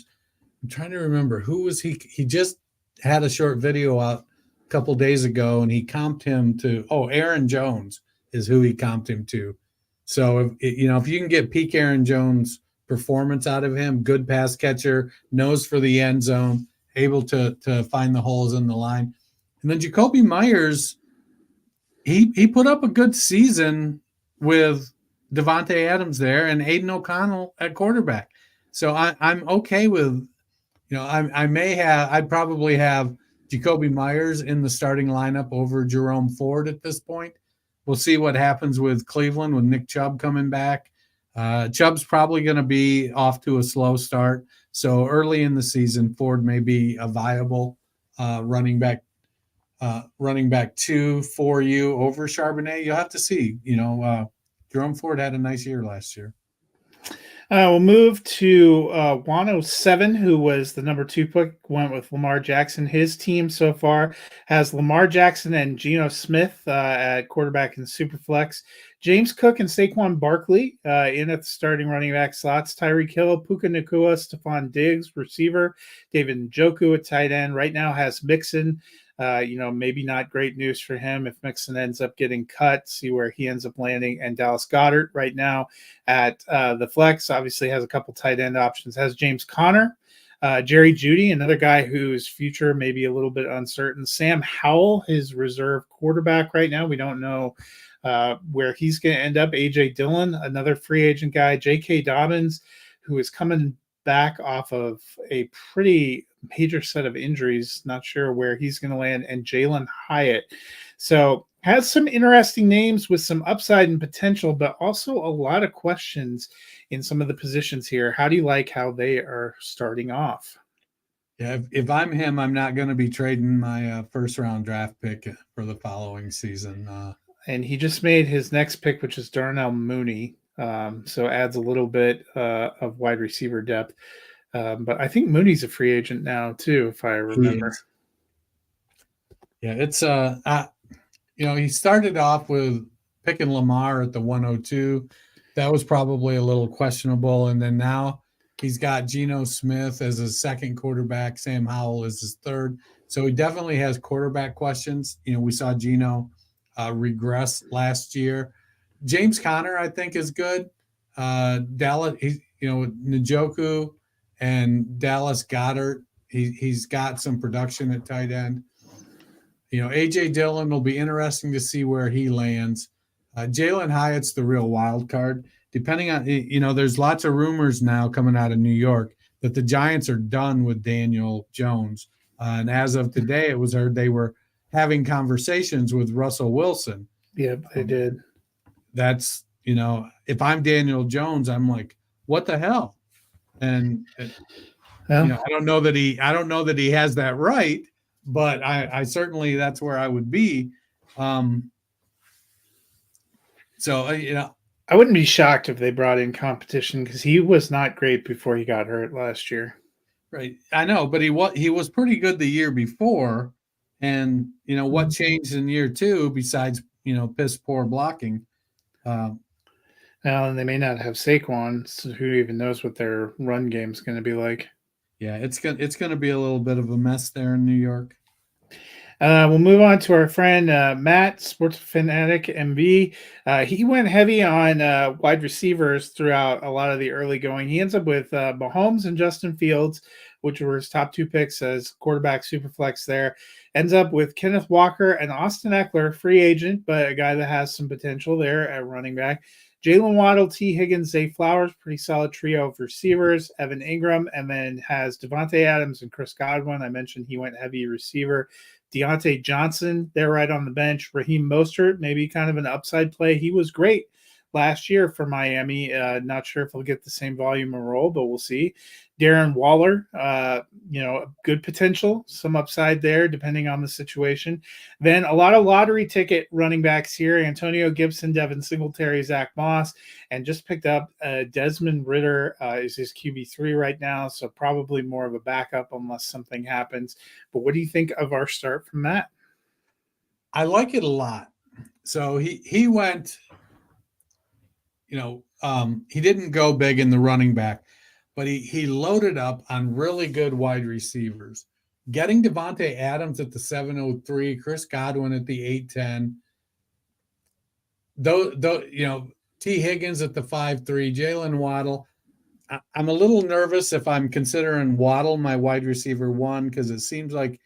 I'm trying to remember who was he. He just had a short video out a couple days ago, and he comped him to Aaron Jones is who he comped him to. So if you can get peak Aaron Jones performance out of him, good pass catcher, nose for the end zone, able to find the holes in the line, and then Jacoby Myers, he put up a good season with Devontae Adams there and Aiden O'Connell at quarterback. So I'm okay with, I'd probably have Jacoby Myers in the starting lineup over Jerome Ford at this point. We'll see what happens with Cleveland with Nick Chubb coming back. Chubb's probably going to be off to a slow start. So early in the season, Ford may be a viable running back 2 for you over Charbonnet. You'll have to see. Jerome Ford had a nice year last year. We'll move to 107, who was the number 2 pick, went with Lamar Jackson. His team so far has Lamar Jackson and Geno Smith at quarterback and Superflex. James Cook and Saquon Barkley in at the starting running back slots. Tyreek Hill, Puka Nacua, Stephon Diggs, receiver. David Njoku at tight end. Right now has Mixon. Maybe not great news for him if Mixon ends up getting cut. See where he ends up landing. And Dallas Goedert right now at the flex. Obviously has a couple tight end options. Has James Conner. Jerry Jeudy, another guy whose future may be a little bit uncertain. Sam Howell, his reserve quarterback right now. We don't know where he's going to end up. A.J. Dillon, another free agent guy. J.K. Dobbins, who is coming back off of a pretty major set of injuries. Not sure where he's going to land. And Jalen Hyatt. So has some interesting names with some upside and potential, but also a lot of questions in some of the positions here. How do you like how they are starting off? Yeah, if I'm him, I'm not going to be trading my first round draft pick for the following season. And he just made his next pick, which is Darnell Mooney. So adds a little bit of wide receiver depth. But I think Mooney's a free agent now too, if I remember. Yeah, it's he started off with picking Lamar at the 102. That was probably a little questionable. And then now he's got Geno Smith as his second quarterback. Sam Howell is his third. So he definitely has quarterback questions. We saw Geno regress last year. James Conner, I think, is good. Dallas, Njoku and Dallas Goedert, he's got some production at tight end. A.J. Dillon will be interesting to see where he lands. Jalen Hyatt's the real wild card. Depending on, there's lots of rumors now coming out of New York that the Giants are done with Daniel Jones. And as of today, it was heard they were having conversations with Russell Wilson. Yeah, they did. That's, if I'm Daniel Jones, I'm like, what the hell? And I don't know that he has that right, but I certainly, that's where I would be. I wouldn't be shocked if they brought in competition because he was not great before he got hurt last year. Right. I know, but he was pretty good the year before. And, what changed in year two besides, piss poor blocking? Now, and they may not have Saquon, so who even knows what their run game is going to be like. Yeah, it's going to be a little bit of a mess there in New York. We'll move on to our friend Matt, Sports Fanatic MV. He went heavy on wide receivers throughout a lot of the early going. He ends up with Mahomes and Justin Fields, which were his top two picks as quarterback superflex there. Ends up with Kenneth Walker and Austin Eckler, free agent, but a guy that has some potential there at running back. Jalen Waddle, T. Higgins, Zay Flowers, pretty solid trio of receivers. Evan Ingram, and then has Devontae Adams and Chris Godwin. I mentioned he went heavy receiver. Deontay Johnson, they're right on the bench. Raheem Mostert, maybe kind of an upside play. He was great last year for Miami. Not sure if he'll get the same volume and role, but we'll see. Darren Waller, good potential, some upside there depending on the situation. Then a lot of lottery ticket running backs here: Antonio Gibson, Devin Singletary, Zach Moss, and just picked up Desmond Ridder is his QB3 right now, so probably more of a backup unless something happens. But what do you think of our start from Matt? I like it a lot. So he went, he didn't go big in the running back, but he loaded up on really good wide receivers. Getting Devontae Adams at the 703, Chris Godwin at the 810, T. Higgins at the 5-3, Jalen Waddle. I'm a little nervous if I'm considering Waddle my wide receiver one, because it seems like,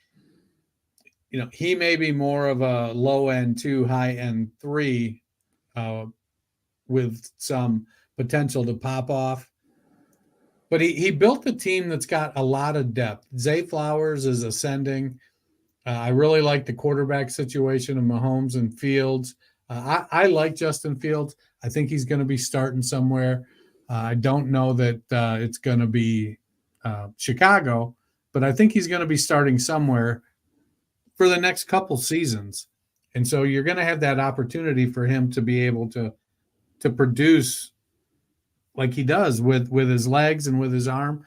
he may be more of a low end 2, high end 3 with some potential to pop off. But he built a team that's got a lot of depth. Zay Flowers is ascending. I really like the quarterback situation of Mahomes and Fields. I like Justin Fields. I think he's going to be starting somewhere. I don't know that it's going to be Chicago, but I think he's going to be starting somewhere for the next couple seasons. And so you're going to have that opportunity for him to be able to produce like he does with his legs and with his arm.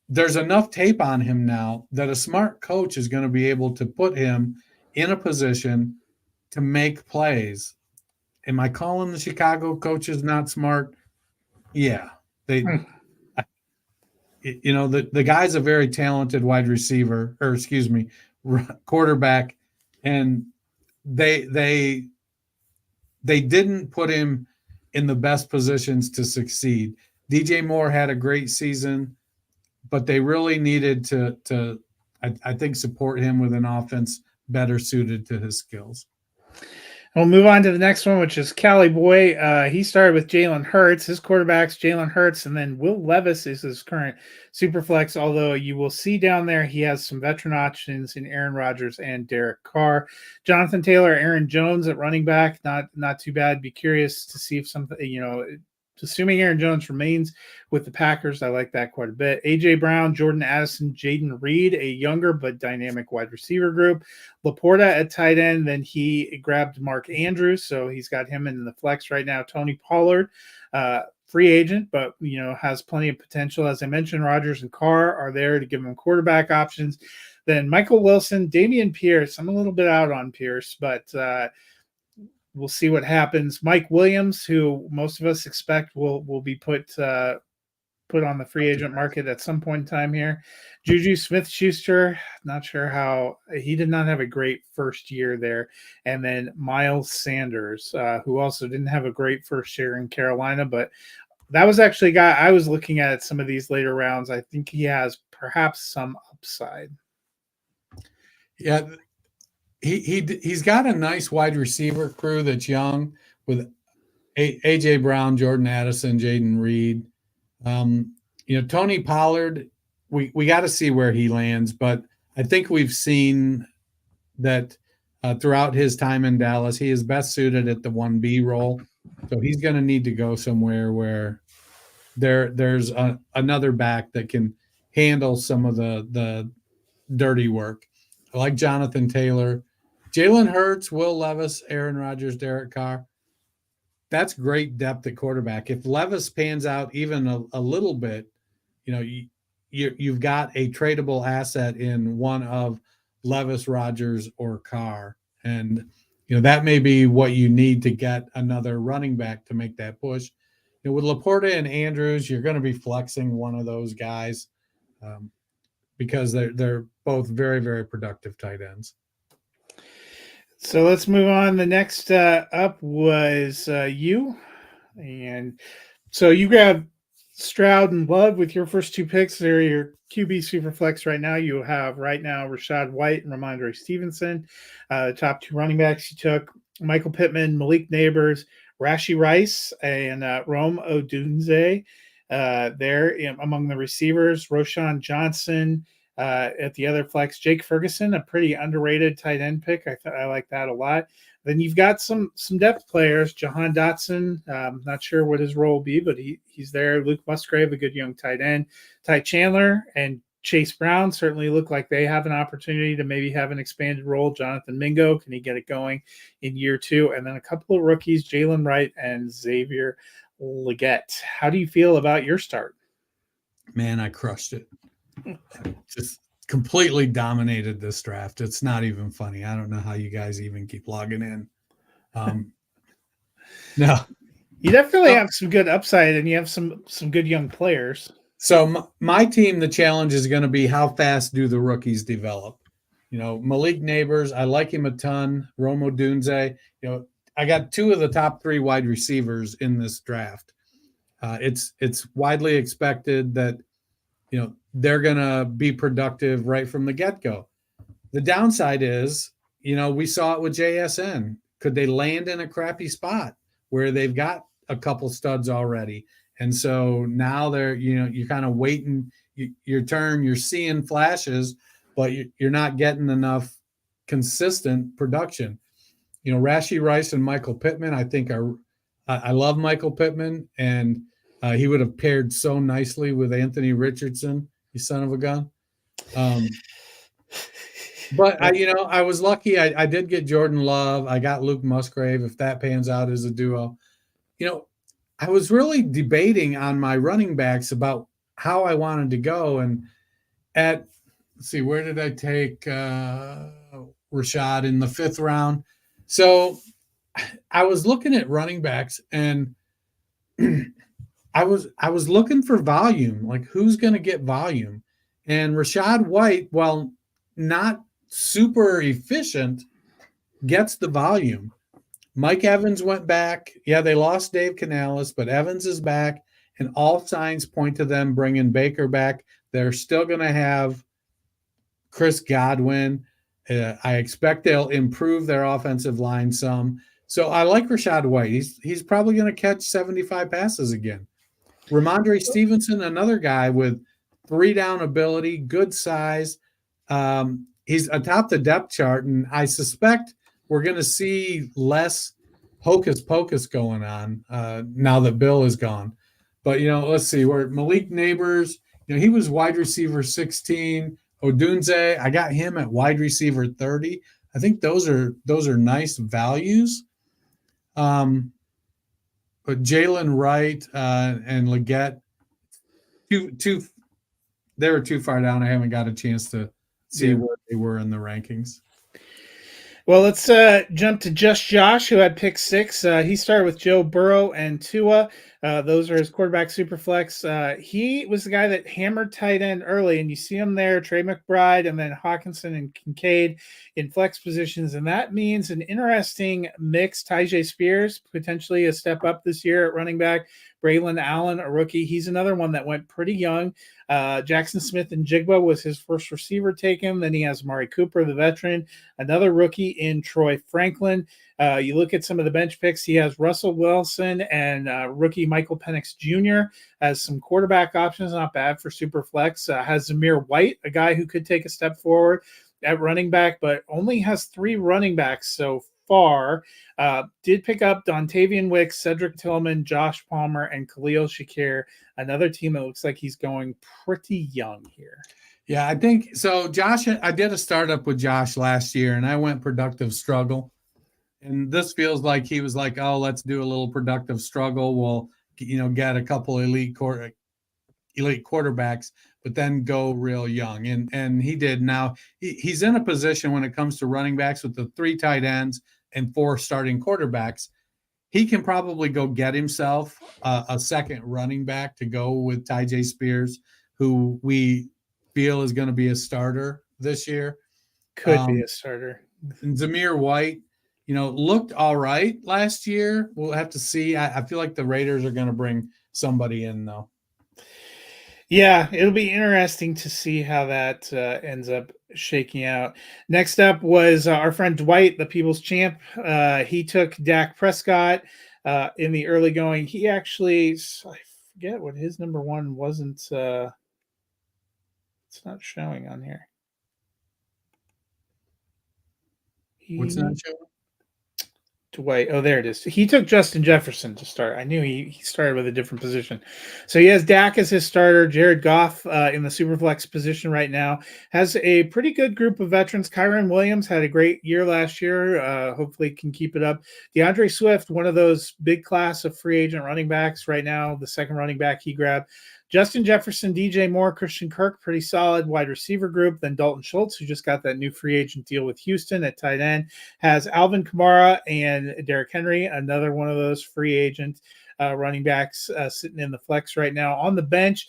There's enough tape on him now that a smart coach is going to be able to put him in a position to make plays. Am I calling the Chicago coaches not smart? Yeah. The guy's a very talented wide receiver, quarterback, and they didn't put him in the best positions to succeed. DJ Moore had a great season, but they really needed to I think, support him with an offense better suited to his skills. We'll move on to the next one, which is Cali Boy. He started with Jalen Hurts. His quarterback's Jalen Hurts, and then Will Levis is his current superflex, although you will see down there he has some veteran options in Aaron Rodgers and Derek Carr. Jonathan Taylor, Aaron Jones at running back, not too bad. Be curious to see if something, assuming Aaron Jones remains with the Packers, I like that quite a bit. A.J. Brown, Jordan Addison, Jaden Reed, a younger but dynamic wide receiver group. Laporta at tight end, then he grabbed Mark Andrews, so he's got him in the flex right now. Tony Pollard, free agent, but has plenty of potential. As I mentioned, Rodgers and Carr are there to give him quarterback options. Then Michael Wilson, Dameon Pierce. I'm a little bit out on Pierce, but we'll see what happens. Mike Williams, who most of us expect will be put on the free agent market at some point in time here. Juju Smith-Schuster, not sure how he did not have a great first year there. And then Miles Sanders, who also didn't have a great first year in Carolina, but that was actually a guy I was looking at some of these later rounds. I think he has perhaps some upside. Yeah. he's got a nice wide receiver crew that's young with AJ Brown, Jordan Addison, Jaden Reed. Tony Pollard, we got to see where he lands, but I think we've seen that throughout his time in Dallas, he is best suited at the 1B role. So he's going to need to go somewhere where there's another back that can handle some of the dirty work. I like Jonathan Taylor, Jalen Hurts, Will Levis, Aaron Rodgers, Derek Carr. That's great depth at quarterback. If Levis pans out even a little bit, you've got a tradable asset in one of Levis, Rodgers, or Carr. And, that may be what you need to get another running back to make that push. With Laporta and Andrews, you're going to be flexing one of those guys because they're both very, very productive tight ends. So let's move on. The next up was you. And so you grabbed Stroud and Love with your first two picks. They're your QB super flex right now. You have right now Rachaad White and Ramondre Stevenson. Top two running backs you took, Michael Pittman, Malik Neighbors, Rashee Rice, and Rome Odunze. There among the receivers, Roshan Johnson. At the other flex, Jake Ferguson, a pretty underrated tight end pick. I like that a lot. Then you've got some depth players. Jahan Dotson, not sure what his role will be, but he's there. Luke Musgrave, a good young tight end. Ty Chandler and Chase Brown certainly look like they have an opportunity to maybe have an expanded role. Jonathan Mingo, can he get it going in year two? And then a couple of rookies, Jalen Wright and Xavier Legette. How do you feel about your start? Man, I crushed it. Just completely dominated this draft. It's not even funny. I don't know how you guys even keep logging in. No, you definitely have some good upside, and you have some good young players. So my team, the challenge is going to be how fast do the rookies develop? Malik Neighbors, I like him a ton. Rome Odunze, I got two of the top three wide receivers in this draft. It's widely expected that they're going to be productive right from the get-go. The downside is, we saw it with JSN. Could they land in a crappy spot where they've got a couple studs already? And so now you're kind of waiting your turn. You're seeing flashes, but you're not getting enough consistent production. Rashee Rice and Michael Pittman, I think I love Michael Pittman, and he would have paired so nicely with Anthony Richardson. You son of a gun. But I was lucky. I did get Jordan Love. I got Luke Musgrave. If that pans out as a duo, I was really debating on my running backs about how I wanted to go. And let's see, where did I take Rashad in the 5th round? So I was looking at running backs, and I was looking for volume, like who's going to get volume. And Rachaad White, while not super efficient, gets the volume. Mike Evans went back. Yeah, they lost Dave Canales, but Evans is back, and all signs point to them bringing Baker back. They're still going to have Chris Godwin. I expect they'll improve their offensive line some. So I like Rachaad White. He's probably going to catch 75 passes again. Ramondre Stevenson, another guy with 3-down ability, good size. He's atop the depth chart, and I suspect we're going to see less hocus pocus going on now that Bill is gone. But, let's see. Where Malik Neighbors, he was wide receiver 16. Odunze, I got him at wide receiver 30. I think those are nice values. But Jalen Wright and Legette, they were too far down. I haven't got a chance to see where they were in the rankings. Well, let's jump to Just Josh, who had pick 6. He started with Joe Burrow and Tua. Those are his quarterback super flex. He was the guy that hammered tight end early, and you see him there, Trey McBride, and then Hawkinson and Kincaid in flex positions. And that means an interesting mix. Tyjae Spears, potentially a step up this year at running back. Braylon Allen, a rookie. He's another one that went pretty young. Jackson Smith and Jigba was his first receiver taken. Then he has Amari Cooper, the veteran, another rookie in Troy Franklin. You look at some of the bench picks, he has Russell Wilson and rookie Michael Penix Jr. as some quarterback options, not bad for super flex. Has Zamir White, a guy who could take a step forward at running back, but only has 3 running backs so far. Did pick up Dontavian Wicks, Cedric Tillman, Josh Palmer, and Khalil Shakir, another team that looks like he's going pretty young here. Yeah, I think so. Josh, I did a startup with Josh last year, and I went productive struggle. And this feels like he was like, oh, let's do a little productive struggle. We'll, get a couple elite quarterbacks, but then go real young. And he did. Now he's in a position when it comes to running backs with the 3 tight ends and 4 starting quarterbacks. He can probably go get himself a second running back to go with Tyjae Spears, who we feel is going to be a starter this year. Could be a starter. And Zamir White, looked all right last year. We'll have to see. I feel like the Raiders are going to bring somebody in, though. Yeah, it'll be interesting to see how that ends up shaking out. Next up was our friend Dwight, the People's Champ. He took Dak Prescott in the early going. He actually, I forget what his number one wasn't. It's not showing on here. What's not showing? Dwight. Oh, there it is. He took Justin Jefferson to start. I knew he started with a different position. So he has Dak as his starter. Jared Goff in the superflex position right now. Has a pretty good group of veterans. Kyron Williams had a great year last year. Hopefully can keep it up. DeAndre Swift, one of those big class of free agent running backs right now, the second running back he grabbed. Justin Jefferson, DJ Moore, Christian Kirk, pretty solid wide receiver group. Then Dalton Schultz, who just got that new free agent deal with Houston at tight end, has Alvin Kamara and Derrick Henry, another one of those free agent running backs sitting in the flex right now. On the bench,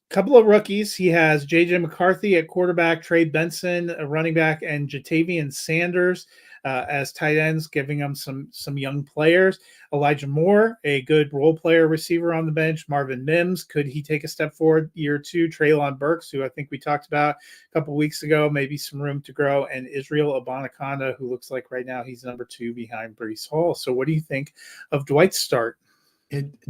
couple of rookies. He has J.J. McCarthy at quarterback, Trey Benson, a running back, and Jatavian Sanders as tight ends, giving them some young players. Elijah Moore, a good role player receiver on the bench. Marvin Mims, could he take a step forward year 2? Treylon Burks, who I think we talked about a couple weeks ago, maybe some room to grow. And Israel Abanikanda, who looks like right now he's number 2 behind Breece Hall. So what do you think of Dwight's start?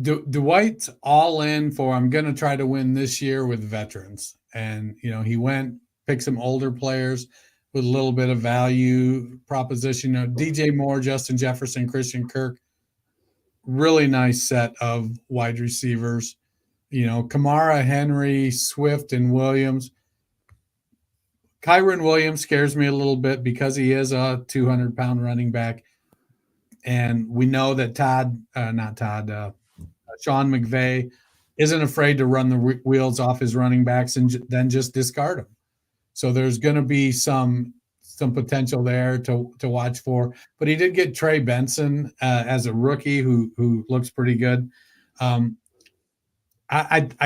Dwight's all in for I'm going to try to win this year with veterans. And, he picked some older players with a little bit of value proposition. DJ Moore, Justin Jefferson, Christian Kirk, really nice set of wide receivers. Kamara, Henry, Swift, and Williams. Kyron Williams scares me a little bit because he is a 200-pound running back. And we know that Sean McVay isn't afraid to run the wheels off his running backs and then just discard them. So there's going to be some potential there to watch for. But he did get Trey Benson as a rookie who looks pretty good. I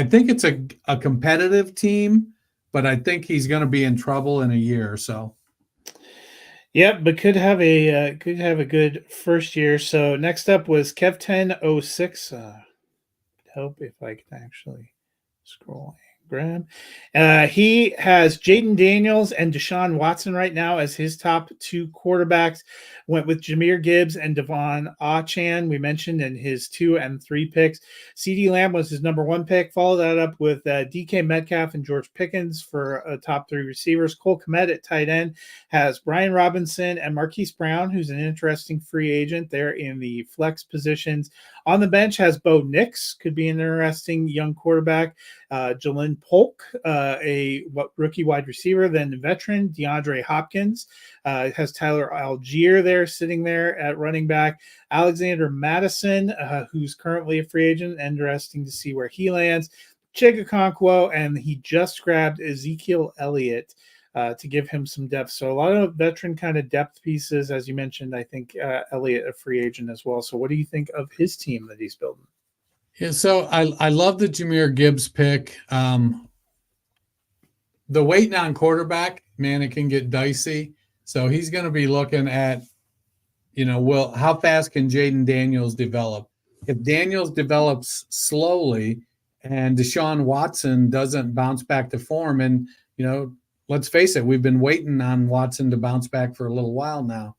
think it's a competitive team, but I think he's going to be in trouble in a year or so. Yep, but could have a good first year. So next up was Kev1006. Hope if I can actually scroll and grab. He has Jaden Daniels and Deshaun Watson right now as his top 2 quarterbacks. Went with Jahmyr Gibbs and Devon Achane, we mentioned, in his 2 and 3 picks. CeeDee Lamb was his number 1 pick. Followed that up with DK Metcalf and George Pickens for top 3 receivers. Cole Kmet at tight end has Brian Robinson and Marquise Brown, who's an interesting free agent there in the flex positions. On the bench has Bo Nix, could be an interesting young quarterback. Jalen Polk, a rookie wide receiver, then veteran DeAndre Hopkins. Has Tyler Algier there sitting there at running back. Alexander Madison, who's currently a free agent. Interesting to see where he lands. Chig Okonkwo, and he just grabbed Ezekiel Elliott to give him some depth. So a lot of veteran kind of depth pieces, as you mentioned. I think Elliott a free agent as well. So what do you think of his team that he's building? Yeah, so I love the Jahmyr Gibbs pick. The waiting on quarterback, man, it can get dicey. So he's going to be looking at, well, how fast can Jaden Daniels develop? If Daniels develops slowly and Deshaun Watson doesn't bounce back to form, and, let's face it, we've been waiting on Watson to bounce back for a little while now.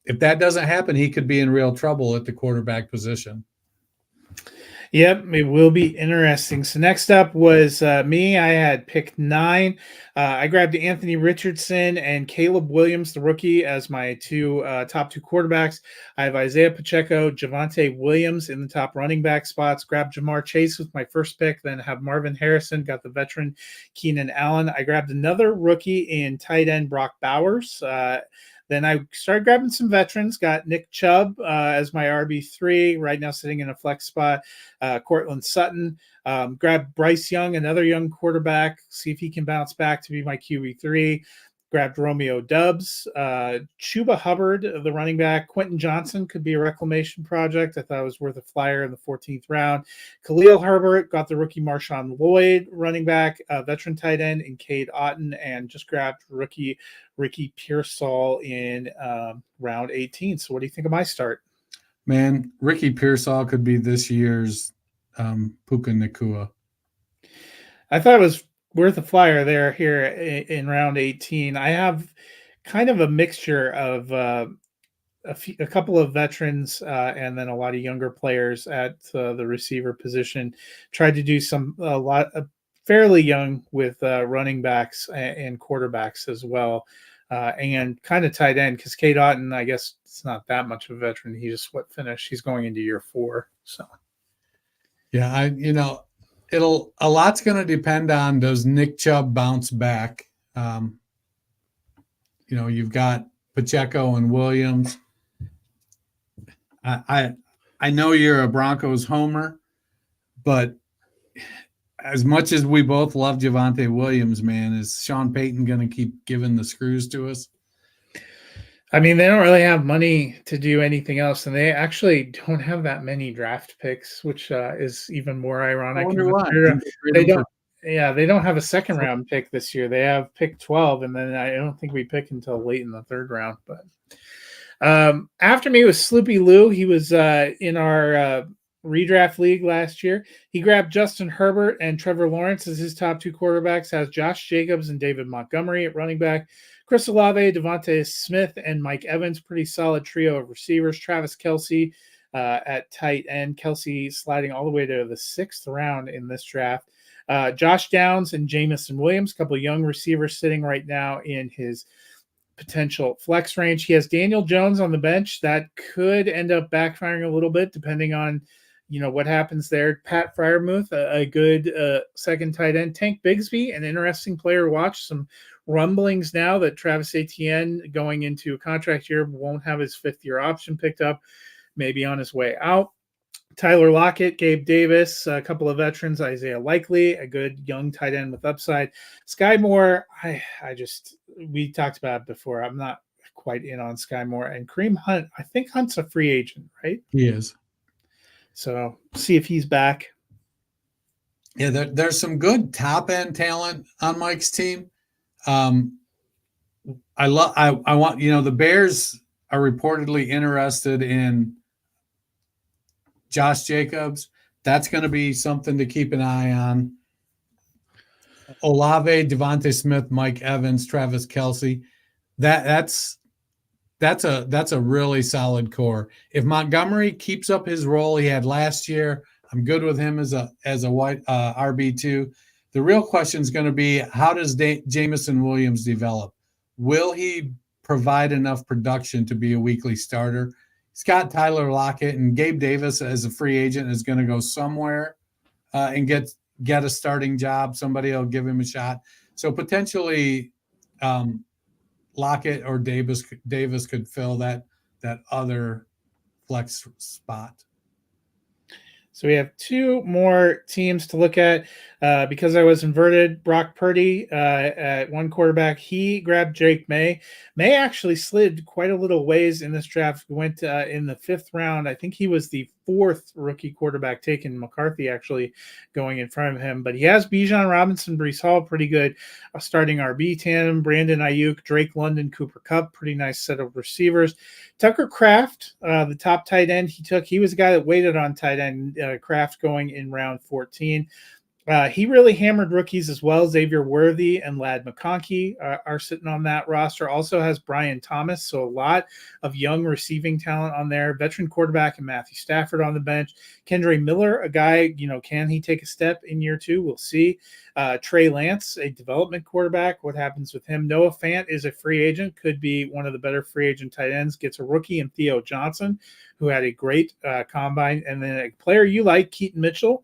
If that doesn't happen, he could be in real trouble at the quarterback position. Yep, it will be interesting. So next up was me. I had pick 9. I grabbed Anthony Richardson and Caleb Williams, the rookie, as my top two quarterbacks. I have Isaiah Pacheco, Javonte Williams in the top running back spots. Grabbed Jamar Chase with my first pick. Then have Marvin Harrison. Got the veteran Keenan Allen. I grabbed another rookie in tight end Brock Bowers. Then I started grabbing some veterans, got Nick Chubb as my RB3, right now sitting in a flex spot. Cortland Sutton, grabbed Bryce Young, another young quarterback, see if he can bounce back to be my QB3. Grabbed Romeo Doubs, Chuba Hubbard, the running back. Quentin Johnson could be a reclamation project. I thought it was worth a flyer in the 14th round. Khalil Herbert, got the rookie Marshawn Lloyd, running back, veteran tight end, and Cade Otton, and just grabbed rookie Ricky Pearsall in round 18. So what do you think of my start? Man, Ricky Pearsall could be this year's Puka Nacua. I thought it was worth a flyer there here in round 18. I have kind of a mixture of a couple of veterans and then a lot of younger players at the receiver position. Tried to do a lot of fairly young with running backs and quarterbacks as well. And kind of tight end because Cade Otton, I guess it's not that much of a veteran. He just finished. He's going into year 4. So, yeah, a lot's going to depend on, does Nick Chubb bounce back? You've got Pacheco and Williams. I know you're a Broncos homer, but as much as we both love Javonte Williams, man, is Sean Payton going to keep giving the screws to us? I mean, they don't really have money to do anything else, and they actually don't have that many draft picks, which is even more ironic. I wonder why. They don't. Yeah, they don't have a second round pick this year. They have pick 12, and then I don't think we pick until late in the 3rd round. But after me was Sloopy Lou. He was in our redraft league last year. He grabbed Justin Herbert and Trevor Lawrence as his top 2 quarterbacks. Has Josh Jacobs and David Montgomery at running back. Chris Olave, Devontae Smith, and Mike Evans. Pretty solid trio of receivers. Travis Kelce at tight end. Kelce sliding all the way to the 6th round in this draft. Josh Downs and Jamison Williams, a couple of young receivers sitting right now in his potential flex range. He has Daniel Jones on the bench. That could end up backfiring a little bit depending on what happens there. Pat Freiermuth, a good second tight end. Tank Bigsby, an interesting player to watch. Some rumblings now that Travis Etienne going into a contract year won't have his 5th-year option picked up, maybe on his way out. Tyler Lockett, Gabe Davis, a couple of veterans, Isaiah Likely, a good young tight end with upside. Sky Moore, we talked about it before. I'm not quite in on Sky Moore. And Kareem Hunt, I think Hunt's a free agent, right? He is. So see if he's back. Yeah, there's some good top end talent on Mike's team. I want, the Bears are reportedly interested in Josh Jacobs. That's going to be something to keep an eye on. Olave, Devontae Smith, Mike Evans, Travis Kelce. That's a really solid core. If Montgomery keeps up his role he had last year, I'm good with him as a white RB2. The real question is going to be, how does Jamison Williams develop? Will he provide enough production to be a weekly starter? He's got Tyler Lockett, and Gabe Davis as a free agent is going to go somewhere and get a starting job. Somebody will give him a shot. So potentially Lockett or Davis could fill that other flex spot. So we have two more teams to look at. Because I was inverted, Brock Purdy at one quarterback, he grabbed Drake May. May actually slid quite a little ways in this draft. Went in the 5th round. I think he was the 4th rookie quarterback taken. McCarthy actually going in front of him. But he has Bijan Robinson, Brees Hall, pretty good starting RB tandem. Brandon Ayuk, Drake London, Cooper Kupp, pretty nice set of receivers. Tucker Kraft, the top tight end he was the guy that waited on tight end. Kraft going in round 14. He really hammered rookies as well. Xavier Worthy and Lad McConkey are sitting on that roster. Also has Brian Thomas, so a lot of young receiving talent on there. Veteran quarterback and Matthew Stafford on the bench. Kendre Miller, a guy, can he take a step in year 2? We'll see. Trey Lance, a development quarterback. What happens with him? Noah Fant is a free agent, could be one of the better free agent tight ends. Gets a rookie in Theo Johnson, who had a great combine. And then a player you like, Keaton Mitchell,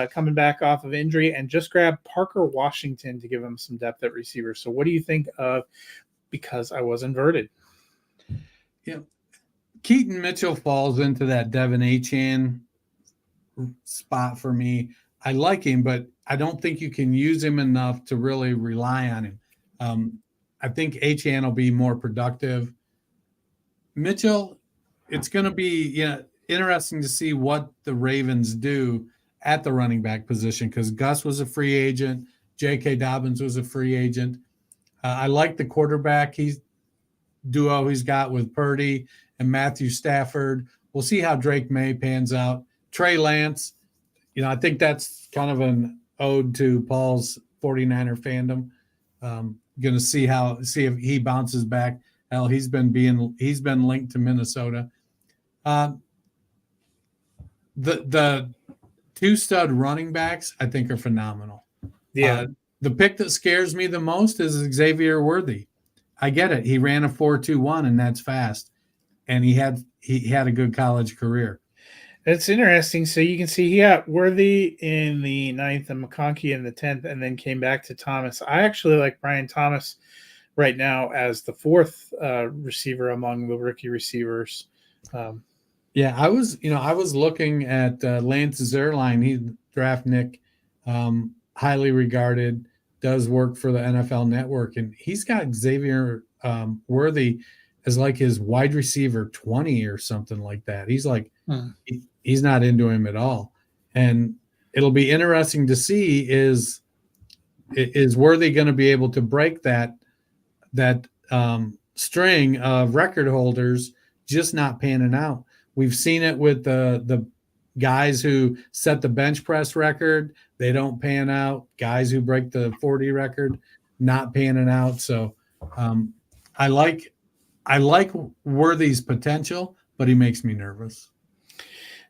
coming back off of injury, and just grabbed Parker Washington to give him some depth at receiver. So what do you think of Because I Was Inverted? Yeah, Keaton Mitchell falls into that Devin Achane spot for me. I like him, but I don't think you can use him enough to really rely on him. I think Achane will be more productive. Mitchell, it's going to be interesting to see what the Ravens do at the running back position, because Gus was a free agent. J.K. Dobbins was a free agent. I like the quarterback duo he's got with Purdy and Matthew Stafford. We'll see how Drake May pans out. Trey Lance, I think that's kind of an ode to Paul's 49er fandom. Going to see if he bounces back. Hell, he's been linked to Minnesota. The 2 stud running backs, I think, are phenomenal. Yeah. The pick that scares me the most is Xavier Worthy. I get it. He ran a 4.21, and that's fast. And he had a good college career. It's interesting. So you can see he got Worthy in the 9th and McConkey in the 10th, and then came back to Thomas. I actually like Brian Thomas right now as the 4th receiver among the rookie receivers. Yeah, I was looking at Lance Zierlein. He's draft Nick, highly regarded, does work for the NFL Network, and he's got Xavier Worthy as like his wide receiver 20 or something like that. He's like, he's not into him at all. And it'll be interesting to see is Worthy going to be able to break that string of record holders just not panning out. We've seen it with the guys who set the bench press record. They don't pan out. Guys who break the 40 record, not panning out. So I like Worthy's potential, but he makes me nervous.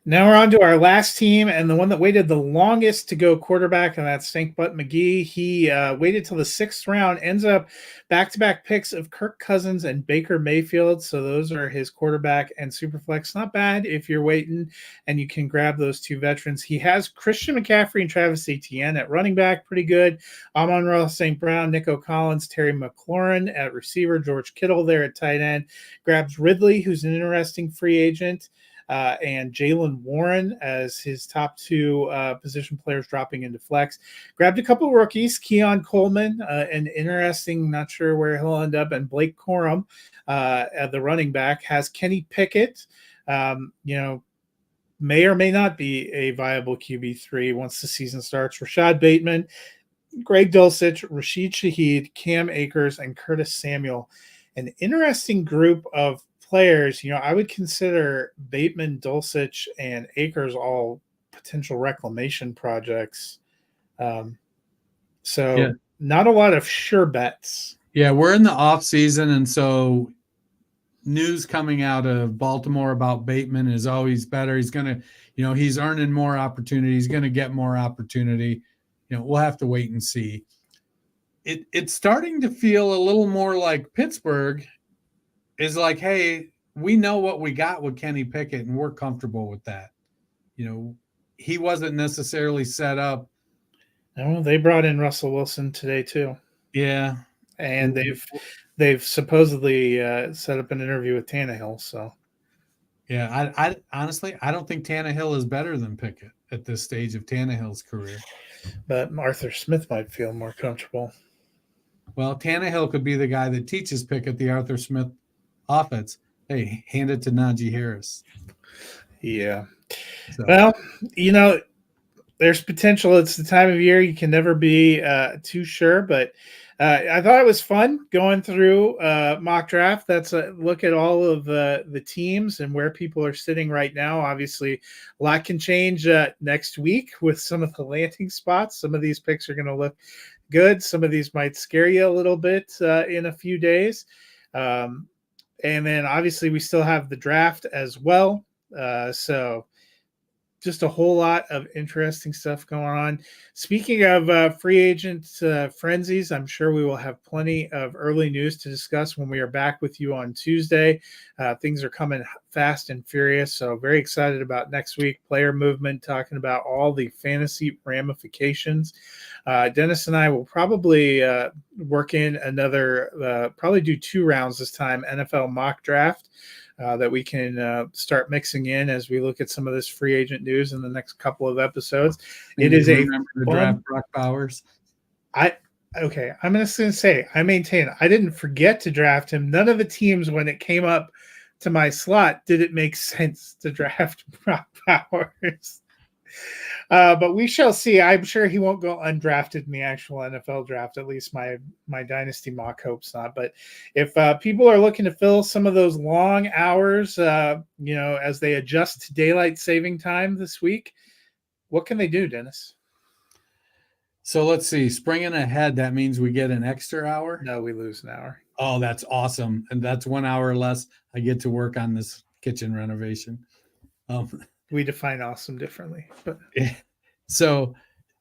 Now we're on to our last team, and the one that waited the longest to go quarterback, and that's Stank Butt McGee. He waited till the 6th round, ends up back-to-back picks of Kirk Cousins and Baker Mayfield. So those are his quarterback and superflex. Not bad if you're waiting and you can grab those 2 veterans. He has Christian McCaffrey and Travis Etienne at running back, pretty good. Amon-Ra St. Brown, Nico Collins, Terry McLaurin at receiver, George Kittle there at tight end. Grabs Ridley, who's an interesting free agent. And Jalen Warren as his top 2 position players dropping into flex. Grabbed a couple of rookies, Keon Coleman, an interesting, not sure where he'll end up, and Blake Corum at the running back. Has Kenny Pickett, may or may not be a viable QB3 once the season starts. Rashad Bateman, Greg Dulcich, Rashid Shaheed, Cam Akers, and Curtis Samuel. An interesting group of players. I would consider Bateman, Dulcich, and Akers all potential reclamation projects. Not a lot of sure bets. Yeah, we're in the off season, and so news coming out of Baltimore about Bateman is always better. He's going to, he's earning more opportunity. He's going to get more opportunity. We'll have to wait and see. It's starting to feel a little more like Pittsburgh is like, hey, we know what we got with Kenny Pickett, and we're comfortable with that. He wasn't necessarily set up. No, they brought in Russell Wilson today too. Yeah, and they've supposedly set up an interview with Tannehill. So, Yeah, I honestly I don't think Tannehill is better than Pickett at this stage of Tannehill's career. But Arthur Smith might feel more comfortable. Well, Tannehill could be the guy that teaches Pickett the Arthur Smith offense. Hey, hand it to Najee Harris. Yeah. So, Well, there's potential. It's the time of year you can never be too sure, but I thought it was fun going through mock draft. That's a look at all of the teams and where people are sitting right now. Obviously, a lot can change next week with some of the landing spots. Some of these picks are going to look good. Some of these might scare you a little bit in a few days. And then obviously we still have the draft as well. So just a whole lot of interesting stuff going on. Speaking of free agent frenzies, I'm sure we will have plenty of early news to discuss when we are back with you on Tuesday. Things are coming fast and furious, so very excited about next week. Player movement, talking about all the fantasy ramifications. Dennis and I will probably work in probably do 2 rounds this time, NFL mock draft. That we can start mixing in as we look at some of this free agent news in the next couple of episodes. It is a remember to draft Brock Bowers. I'm just going to say, I maintain I didn't forget to draft him. None of the teams, when it came up to my slot, did it make sense to draft Brock Bowers. But we shall see. I'm sure he won't go undrafted in the actual NFL draft. At least my dynasty mock hopes not. But if people are looking to fill some of those long hours, as they adjust to daylight saving time this week, what can they do, Dennis? So let's see. Springing ahead, that means we get an extra hour? No, we lose an hour. Oh, that's awesome. And that's 1 hour less. I get to work on this kitchen renovation. We define awesome differently. But so,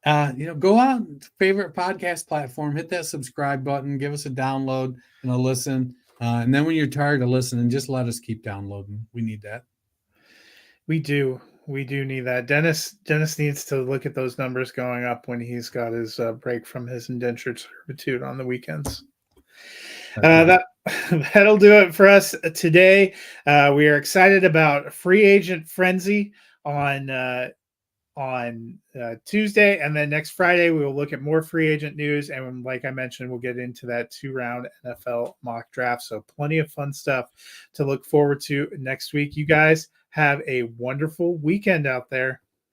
go out, favorite podcast platform, hit that subscribe button, give us a download and a listen. And then when you're tired of listening, just let us keep downloading. We need that. We do need that. Dennis needs to look at those numbers going up when he's got his break from his indentured servitude on the weekends. That'll do it for us today. We are excited about free agent frenzy on Tuesday, and then next Friday we will look at more free agent news, and like I mentioned, we'll get into that 2-round NFL mock draft. So plenty of fun stuff to look forward to next week. You guys have a wonderful weekend out there.